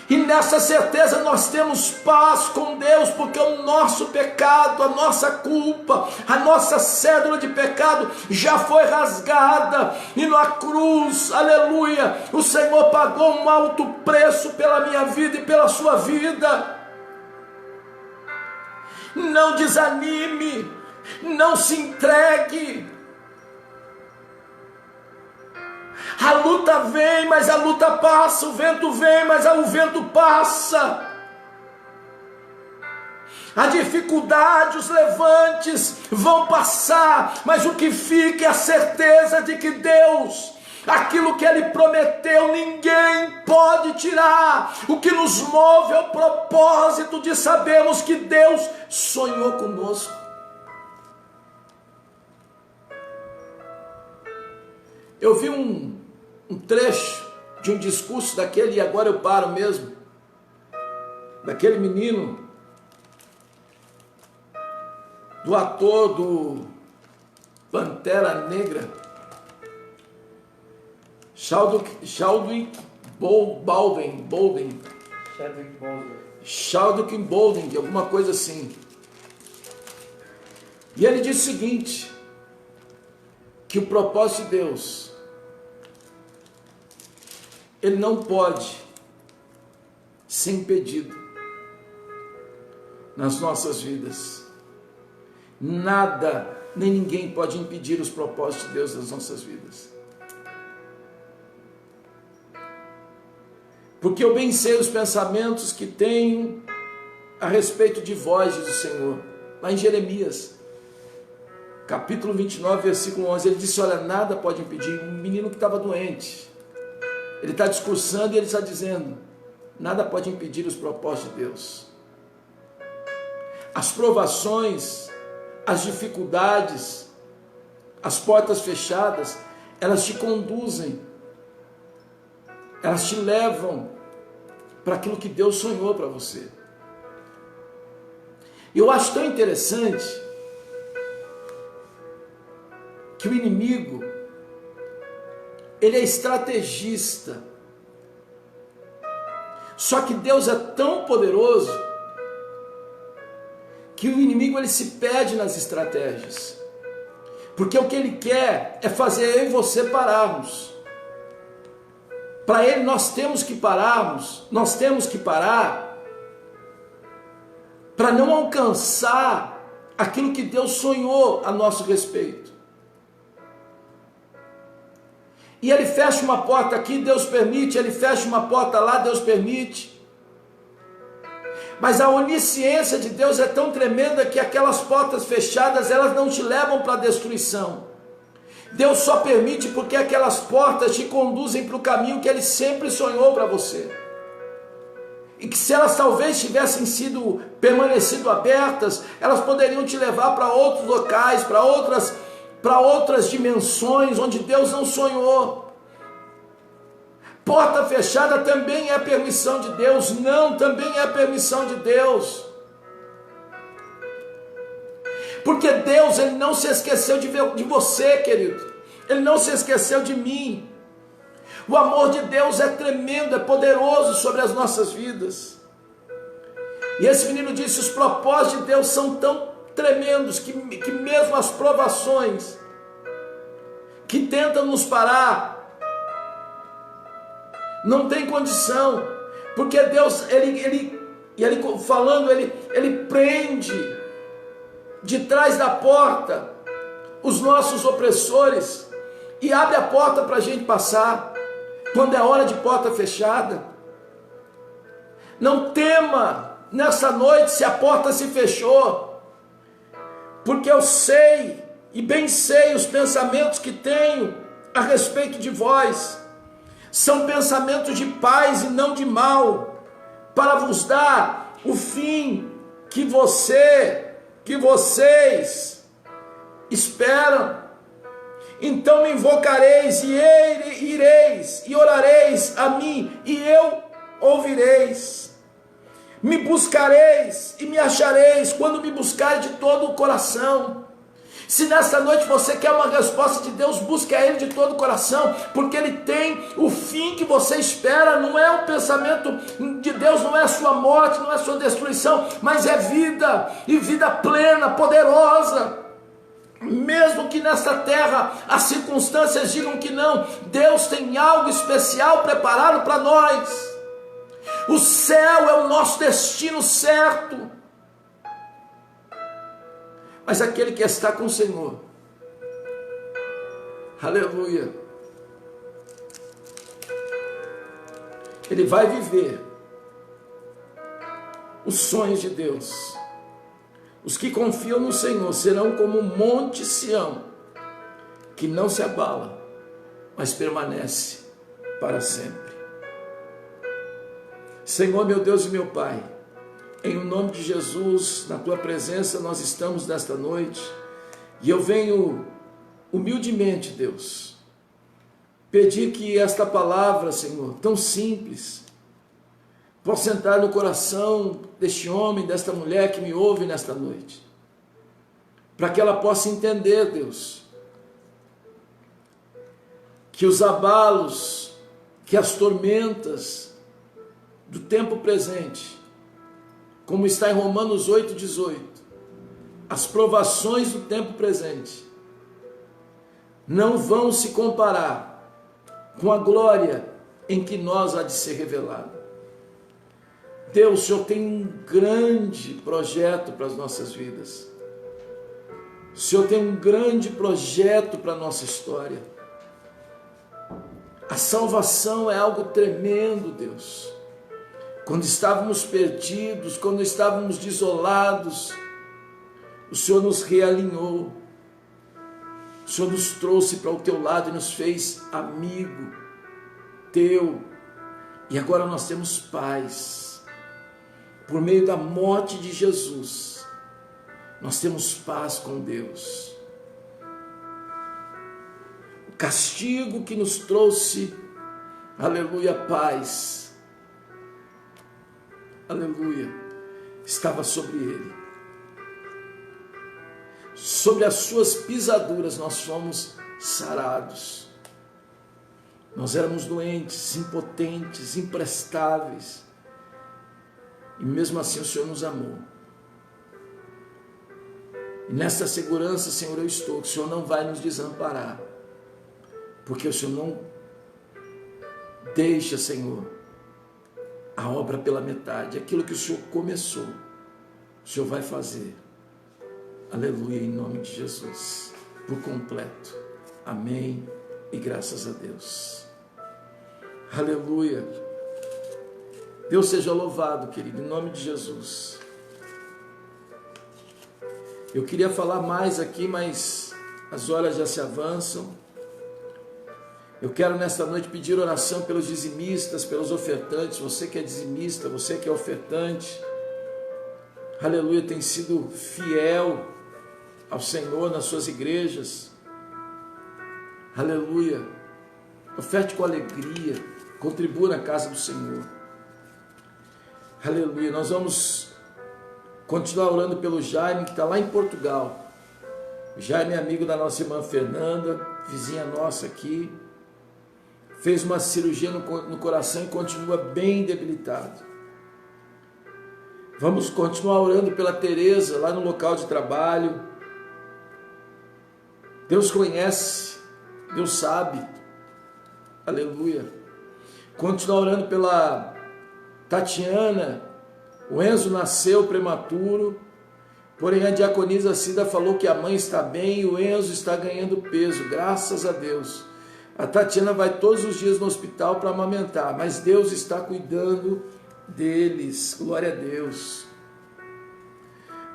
E nessa certeza nós temos paz com Deus, porque o nosso pecado, a nossa culpa, a nossa cédula de pecado já foi rasgada. E na cruz, aleluia, o Senhor pagou um alto preço pela minha vida e pela sua vida. Não desanime, não se entregue. A luta vem, mas a luta passa, o vento vem, mas o vento passa. A dificuldade, os levantes vão passar, mas o que fica é a certeza de que Deus, aquilo que Ele prometeu, ninguém pode tirar. O que nos move é o propósito de sabermos que Deus sonhou conosco. Eu vi um trecho de um discurso daquele, e agora eu paro mesmo, daquele menino, do ator do Pantera Negra, Chadwick Boseman, alguma coisa assim. E ele diz o seguinte, que o propósito de Deus, ele não pode ser impedido nas nossas vidas. Nada, nem ninguém pode impedir os propósitos de Deus nas nossas vidas. Porque eu bem sei os pensamentos que tenho a respeito de vós, diz o Senhor. Lá em Jeremias, capítulo 29, versículo 11, ele disse, olha, nada pode impedir, um menino que estava doente, ele está discursando e ele está dizendo, nada pode impedir os propósitos de Deus. As provações, as dificuldades, as portas fechadas, elas te conduzem, elas te levam para aquilo que Deus sonhou para você. E eu acho tão interessante que o inimigo, ele é estrategista. Só que Deus é tão poderoso que o inimigo ele se perde nas estratégias. Porque o que ele quer é fazer eu e você pararmos. Para ele nós temos que pararmos, nós temos que parar para não alcançar aquilo que Deus sonhou a nosso respeito. E ele fecha uma porta aqui, Deus permite, ele fecha uma porta lá, Deus permite. Mas a onisciência de Deus é tão tremenda que aquelas portas fechadas, elas não te levam para a destruição. Deus só permite porque aquelas portas te conduzem para o caminho que Ele sempre sonhou para você. E que se elas talvez tivessem permanecido abertas, elas poderiam te levar para outros locais, para outras dimensões onde Deus não sonhou. Porta fechada também é permissão de Deus? Não, também é permissão de Deus. Porque Deus, Ele não se esqueceu de você, querido. Ele não se esqueceu de mim. O amor de Deus é tremendo, é poderoso sobre as nossas vidas. E esse menino disse, os propósitos de Deus são tão tremendos que mesmo as provações que tentam nos parar, não tem condição, porque Deus, ele falando, ele prende de trás da porta os nossos opressores e abre a porta para a gente passar, quando é hora de porta fechada. Não tema nessa noite se a porta se fechou, porque eu sei, e bem sei os pensamentos que tenho a respeito de vós, são pensamentos de paz e não de mal, para vos dar o fim que vocês esperam. Então me invocareis e ireis e orareis a mim e eu ouvireis. Me buscareis e me achareis quando me buscareis de todo o coração. Se nesta noite você quer uma resposta de Deus, busque a Ele de todo o coração, porque Ele tem o fim que você espera. Não é o pensamento de Deus, não é a sua morte, não é a sua destruição, mas é vida, e vida plena, poderosa. Mesmo que nesta terra as circunstâncias digam que não, Deus tem algo especial preparado para nós. O céu é o nosso destino certo. Mas aquele que está com o Senhor, aleluia, ele vai viver os sonhos de Deus. Os que confiam no Senhor serão como um monte Sião, que não se abala, mas permanece para sempre. Senhor, meu Deus e meu Pai, em nome de Jesus, na Tua presença nós estamos nesta noite, e eu venho humildemente, Deus, pedir que esta palavra, Senhor, tão simples, possa entrar no coração deste homem, desta mulher que me ouve nesta noite, para que ela possa entender, Deus, que os abalos, que as tormentas do tempo presente, como está em Romanos 8,18, as provações do tempo presente não vão se comparar com a glória em que nós há de ser revelado. Deus, o Senhor tem um grande projeto para as nossas vidas. O Senhor tem um grande projeto para a nossa história. A salvação é algo tremendo, Deus. Quando estávamos perdidos, quando estávamos desolados, o Senhor nos realinhou. O Senhor nos trouxe para o teu lado e nos fez amigo teu. E agora nós temos paz. Por meio da morte de Jesus, nós temos paz com Deus. O castigo que nos trouxe, aleluia, paz, aleluia, estava sobre ele. Sobre as suas pisaduras nós fomos sarados. Nós éramos doentes, impotentes, imprestáveis. E mesmo assim o Senhor nos amou. E nessa segurança, Senhor, eu estou, que o Senhor não vai nos desamparar. Porque o Senhor não deixa, Senhor, a obra pela metade. Aquilo que o Senhor começou, o Senhor vai fazer. Aleluia, em nome de Jesus, por completo. Amém e graças a Deus. Aleluia. Deus seja louvado, querido, em nome de Jesus. Eu queria falar mais aqui, mas as horas já se avançam. Eu quero nesta noite pedir oração pelos dizimistas, pelos ofertantes. Você que é dizimista, você que é ofertante, aleluia, tem sido fiel ao Senhor nas suas igrejas, aleluia, oferte com alegria, contribua na casa do Senhor, aleluia. Nós vamos continuar orando pelo Jaime, que está lá em Portugal. O Jaime é amigo da nossa irmã Fernanda, vizinha nossa aqui, fez uma cirurgia no coração e continua bem debilitado. Vamos continuar orando pela Tereza, lá no local de trabalho. Deus conhece, Deus sabe, aleluia. Continuar orando pela Tatiana. O Enzo nasceu prematuro, porém a diaconisa Cida falou que a mãe está bem e o Enzo está ganhando peso, graças a Deus. A Tatiana vai todos os dias no hospital para amamentar, mas Deus está cuidando deles, glória a Deus.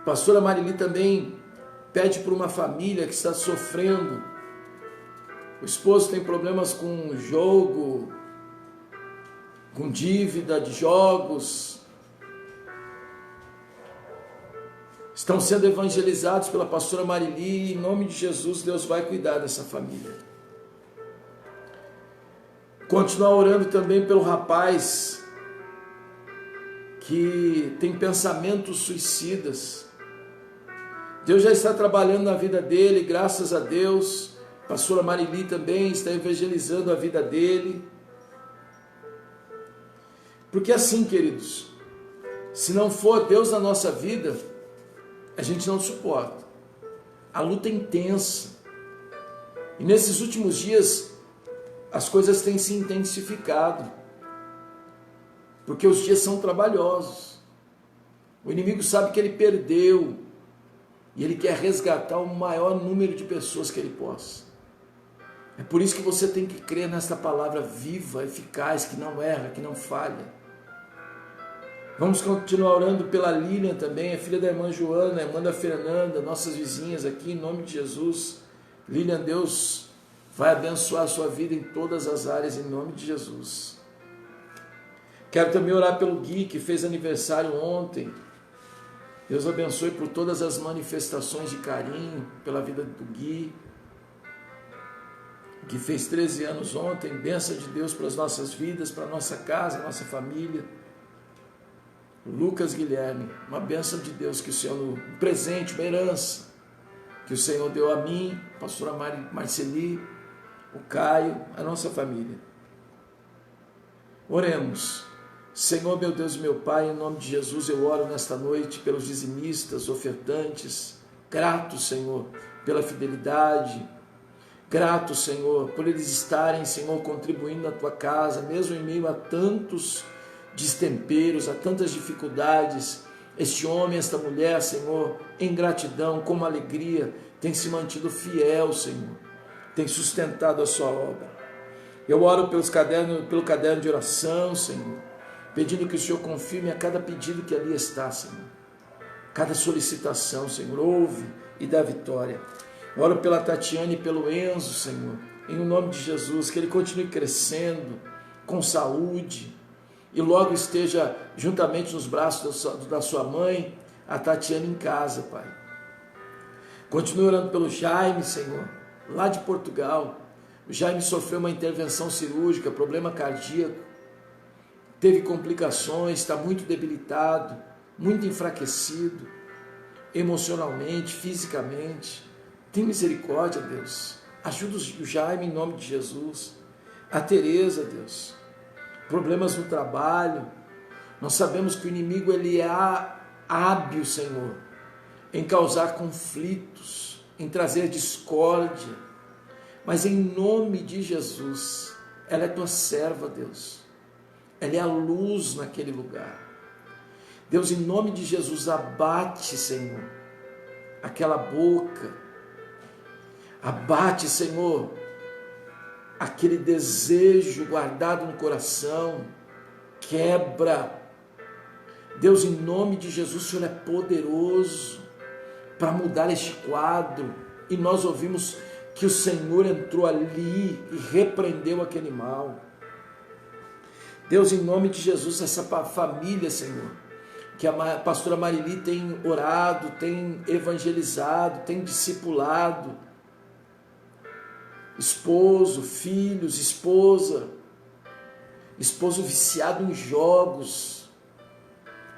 A pastora Marili também pede por uma família que está sofrendo. O esposo tem problemas com jogo, com dívida de jogos. Estão sendo evangelizados pela pastora Marili e em nome de Jesus Deus vai cuidar dessa família. Continuar orando também pelo rapaz que tem pensamentos suicidas. Deus já está trabalhando na vida dele, graças a Deus. A pastora Marili também está evangelizando a vida dele. Porque assim, queridos, se não for Deus na nossa vida, a gente não suporta. A luta é intensa. E nesses últimos dias, as coisas têm se intensificado. Porque os dias são trabalhosos. O inimigo sabe que ele perdeu. E ele quer resgatar o maior número de pessoas que ele possa. É por isso que você tem que crer nesta palavra viva, eficaz, que não erra, que não falha. Vamos continuar orando pela Lilian também, a filha da irmã Joana, a irmã da Fernanda, nossas vizinhas aqui, em nome de Jesus. Lilian, Deus vai abençoar a sua vida em todas as áreas, em nome de Jesus. Quero também orar pelo Gui, que fez aniversário ontem. Deus abençoe por todas as manifestações de carinho pela vida do Gui, que fez 13 anos ontem. Bênção de Deus para as nossas vidas, para a nossa casa, nossa família. Lucas Guilherme, uma bênção de Deus, que o Senhor, um presente, uma herança, que o Senhor deu a mim, a pastora Marceli, o Caio, a nossa família. Oremos. Senhor, meu Deus e meu Pai, em nome de Jesus, eu oro nesta noite pelos dizimistas, ofertantes, grato, Senhor, pela fidelidade, grato, Senhor, por eles estarem, Senhor, contribuindo na Tua casa, mesmo em meio a tantos destemperos, a tantas dificuldades. Este homem, esta mulher, Senhor, em gratidão, com alegria, tem se mantido fiel, Senhor, tem sustentado a sua obra. Eu oro pelo caderno de oração, Senhor, pedindo que o Senhor confirme a cada pedido que ali está, Senhor. Cada solicitação, Senhor, ouve e dá vitória. Oro pela Tatiane e pelo Enzo, Senhor, em nome de Jesus, que ele continue crescendo com saúde e logo esteja juntamente nos braços da sua mãe, a Tatiane em casa, Pai. Continue orando pelo Jaime, Senhor, lá de Portugal. O Jaime sofreu uma intervenção cirúrgica, problema cardíaco, teve complicações, está muito debilitado, muito enfraquecido, emocionalmente, fisicamente. Tem misericórdia, Deus. Ajuda o Jaime em nome de Jesus. A Tereza, Deus. Problemas no trabalho. Nós sabemos que o inimigo ele é hábil, Senhor, em causar conflitos, em trazer discórdia. Mas em nome de Jesus, ela é tua serva, Deus. Ela é a luz naquele lugar. Deus, em nome de Jesus, abate, Senhor, aquela boca. Abate, Senhor, aquele desejo guardado no coração. Quebra. Deus, em nome de Jesus, o Senhor é poderoso para mudar este quadro. E nós ouvimos que o Senhor entrou ali e repreendeu aquele mal. Deus, em nome de Jesus, essa família, Senhor, que a pastora Marili tem orado, tem evangelizado, tem discipulado, esposo, filhos, esposo viciado em jogos,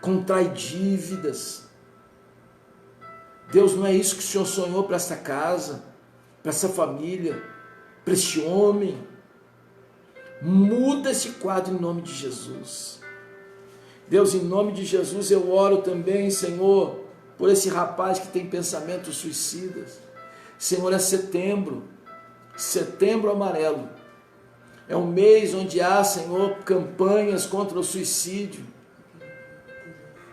contrai dívidas. Deus, não é isso que o Senhor sonhou para esta casa, para essa família, para este homem. Muda esse quadro em nome de Jesus. Deus, em nome de Jesus, eu oro também, Senhor, por esse rapaz que tem pensamentos suicidas. Senhor, é setembro amarelo. É um mês onde há, Senhor, campanhas contra o suicídio.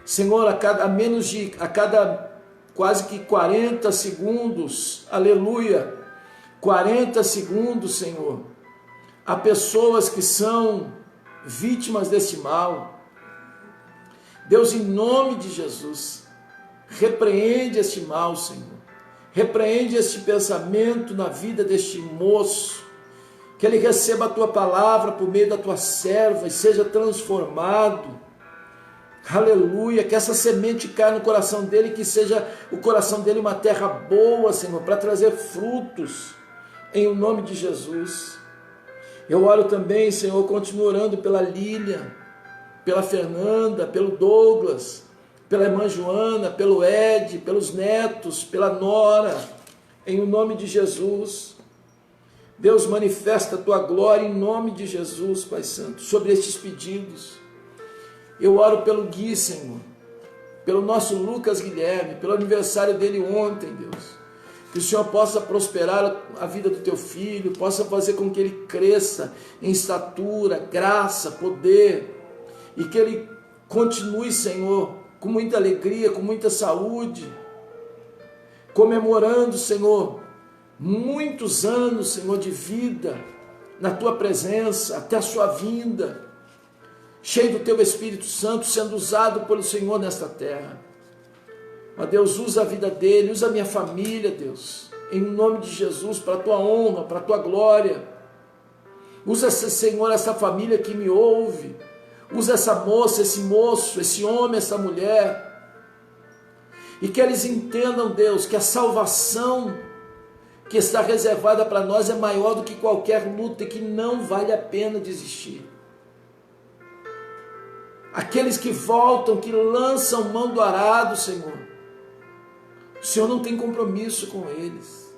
Senhor, a cada quase que 40 segundos, aleluia, 40 segundos, Senhor, há pessoas que são vítimas desse mal. Deus, em nome de Jesus, repreende este mal, Senhor. Repreende este pensamento na vida deste moço. Que ele receba a tua palavra por meio da tua serva e seja transformado. Aleluia, que essa semente caia no coração dele, que seja o coração dele uma terra boa, Senhor, para trazer frutos, em o nome de Jesus. Eu oro também, Senhor, continuo orando pela Lília, pela Fernanda, pelo Douglas, pela irmã Joana, pelo Ed, pelos netos, pela Nora, em o nome de Jesus. Deus, manifesta a tua glória em nome de Jesus, Pai Santo, sobre estes pedidos. Eu oro pelo Gui, Senhor, pelo nosso Lucas Guilherme, pelo aniversário dele ontem, Deus. Que o Senhor possa prosperar a vida do teu filho, possa fazer com que ele cresça em estatura, graça, poder, e que ele continue, Senhor, com muita alegria, com muita saúde, comemorando, Senhor, muitos anos, Senhor, de vida na tua presença, até a sua vinda, cheio do teu Espírito Santo, sendo usado pelo Senhor nesta terra. Ó Deus, usa a vida dele, usa a minha família, Deus, em nome de Jesus, para a tua honra, para a tua glória. Usa, Senhor, essa família que me ouve, usa essa moça, esse moço, esse homem, essa mulher, e que eles entendam, Deus, que a salvação que está reservada para nós é maior do que qualquer luta e que não vale a pena desistir. Aqueles que voltam, que lançam mão do arado, Senhor, o Senhor não tem compromisso com eles.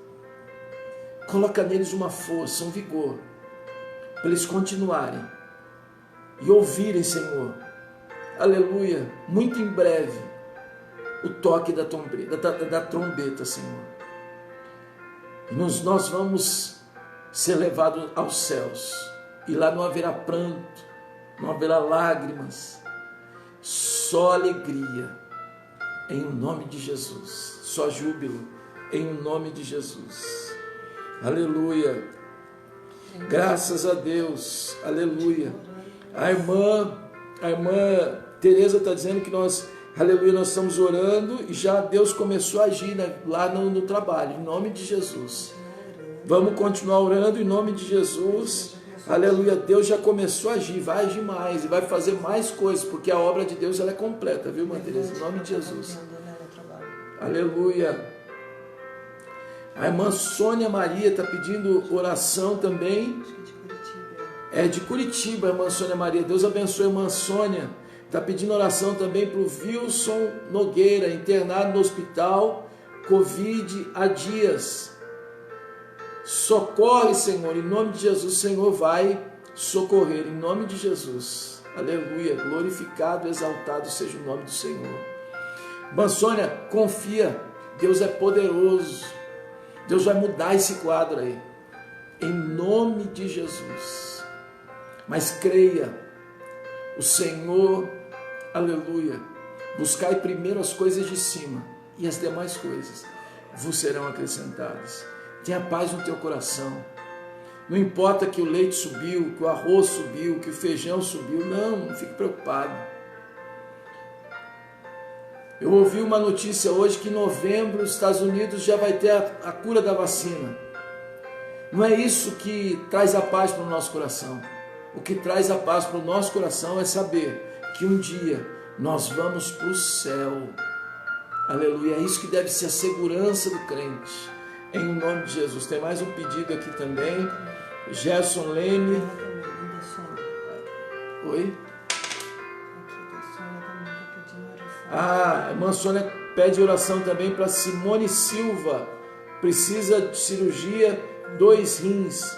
Coloca neles uma força, um vigor, para eles continuarem e ouvirem, Senhor, aleluia, muito em breve, o toque da trombeta, Senhor. E nós vamos ser levados aos céus, e lá não haverá pranto, não haverá lágrimas, só alegria, em nome de Jesus, só júbilo, em nome de Jesus, aleluia. Graças a Deus. Aleluia. A irmã Tereza está dizendo que nós, aleluia, nós estamos orando e já Deus começou a agir, né, lá no trabalho, em nome de Jesus. Vamos continuar orando em nome de Jesus. Aleluia, Deus já começou a agir, vai agir mais e vai fazer mais coisas, porque a obra de Deus ela é completa, viu, irmã Tereza? Em nome de Jesus. Aleluia. A irmã Sônia Maria está pedindo oração também. É de Curitiba, a irmã Sônia Maria. Deus abençoe a irmã Sônia. Está pedindo oração também para o Wilson Nogueira, internado no hospital, Covid há dias. Socorre, Senhor, em nome de Jesus. Senhor vai socorrer, em nome de Jesus. Aleluia, glorificado, exaltado seja o nome do Senhor. Irmã Sônia, confia, Deus é poderoso. Deus vai mudar esse quadro aí, em nome de Jesus. Mas creia, o Senhor, aleluia, buscai primeiro as coisas de cima e as demais coisas vos serão acrescentadas. Tenha paz no teu coração. Não importa que o leite subiu, que o arroz subiu, que o feijão subiu, não fique preocupado. Eu ouvi uma notícia hoje que em novembro os Estados Unidos já vai ter a cura da vacina. Não é isso que traz a paz para o nosso coração. O que traz a paz para o nosso coração é saber que um dia nós vamos para o céu. Aleluia, é isso que deve ser a segurança do crente. Em nome de Jesus. Tem mais um pedido aqui também. Gerson Leme. Oi? A irmã Sônia pede oração também para Simone Silva. Precisa de cirurgia, 2 rins.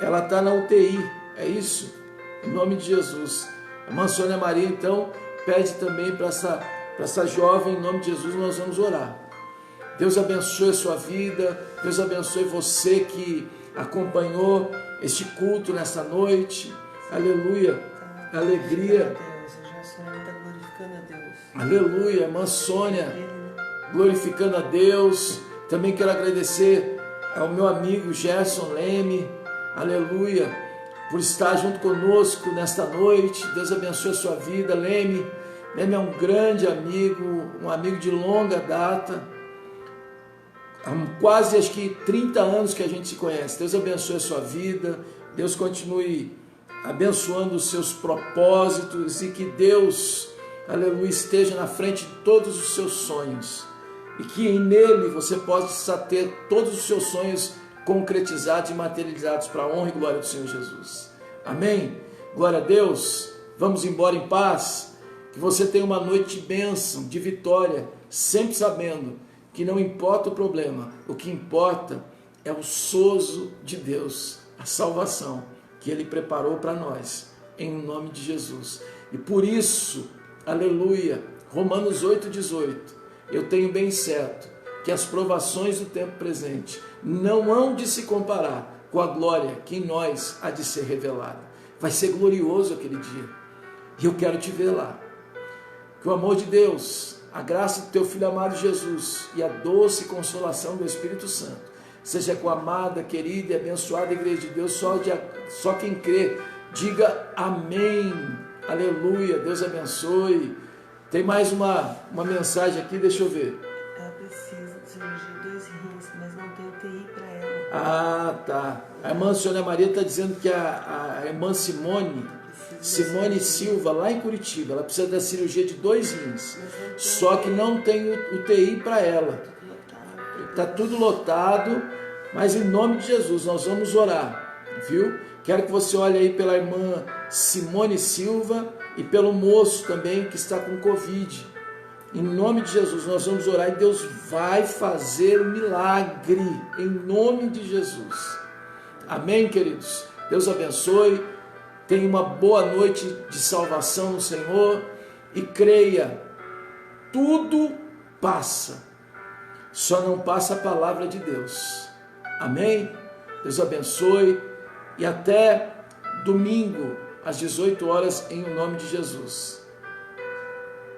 Ela está na UTI. É isso? Em nome de Jesus. A irmã Sônia Maria, então, pede também para essa jovem, em nome de Jesus, nós vamos orar. Deus abençoe a sua vida. Deus abençoe você que acompanhou este culto nessa noite. Aleluia. Alegria. Aleluia, irmã Sônia, glorificando a Deus. Também quero agradecer ao meu amigo Gerson Leme, aleluia, por estar junto conosco nesta noite. Deus abençoe a sua vida, Leme. Leme é um grande amigo, um amigo de longa data. Há quase, acho que 30 anos que a gente se conhece. Deus abençoe a sua vida. Deus continue abençoando os seus propósitos e que Deus, aleluia, esteja na frente de todos os seus sonhos e que nele você possa ter todos os seus sonhos concretizados e materializados para a honra e glória do Senhor Jesus. Amém? Glória a Deus. Vamos embora em paz. Que você tenha uma noite de bênção, de vitória, sempre sabendo que não importa o problema, o que importa é o sozo de Deus, a salvação que Ele preparou para nós, em nome de Jesus. E por isso, aleluia, Romanos 8,18, eu tenho bem certo que as provações do tempo presente não hão de se comparar com a glória que em nós há de ser revelada. Vai ser glorioso aquele dia, e eu quero te ver lá. Que o amor de Deus, a graça do teu Filho amado Jesus e a doce consolação do Espírito Santo seja com a amada, querida e abençoada Igreja de Deus. Só quem crê, diga amém, aleluia, Deus abençoe. Tem mais uma mensagem aqui, deixa eu ver. Ela precisa de cirurgia de 2 rins, mas não tem UTI para ela. Ah, tá. A irmã Sônia Maria está dizendo que a irmã Simone Silva, lá em Curitiba, ela precisa da cirurgia de 2 rins, só que não tem UTI para ela. Está tudo lotado, mas em nome de Jesus nós vamos orar, viu? Quero que você olhe aí pela irmã Simone Silva e pelo moço também que está com Covid. Em nome de Jesus nós vamos orar e Deus vai fazer um milagre, em nome de Jesus. Amém, queridos? Deus abençoe. Tenha uma boa noite de salvação no Senhor e creia, tudo passa. Só não passa a palavra de Deus. Amém? Deus abençoe e até domingo às 18 horas em nome de Jesus.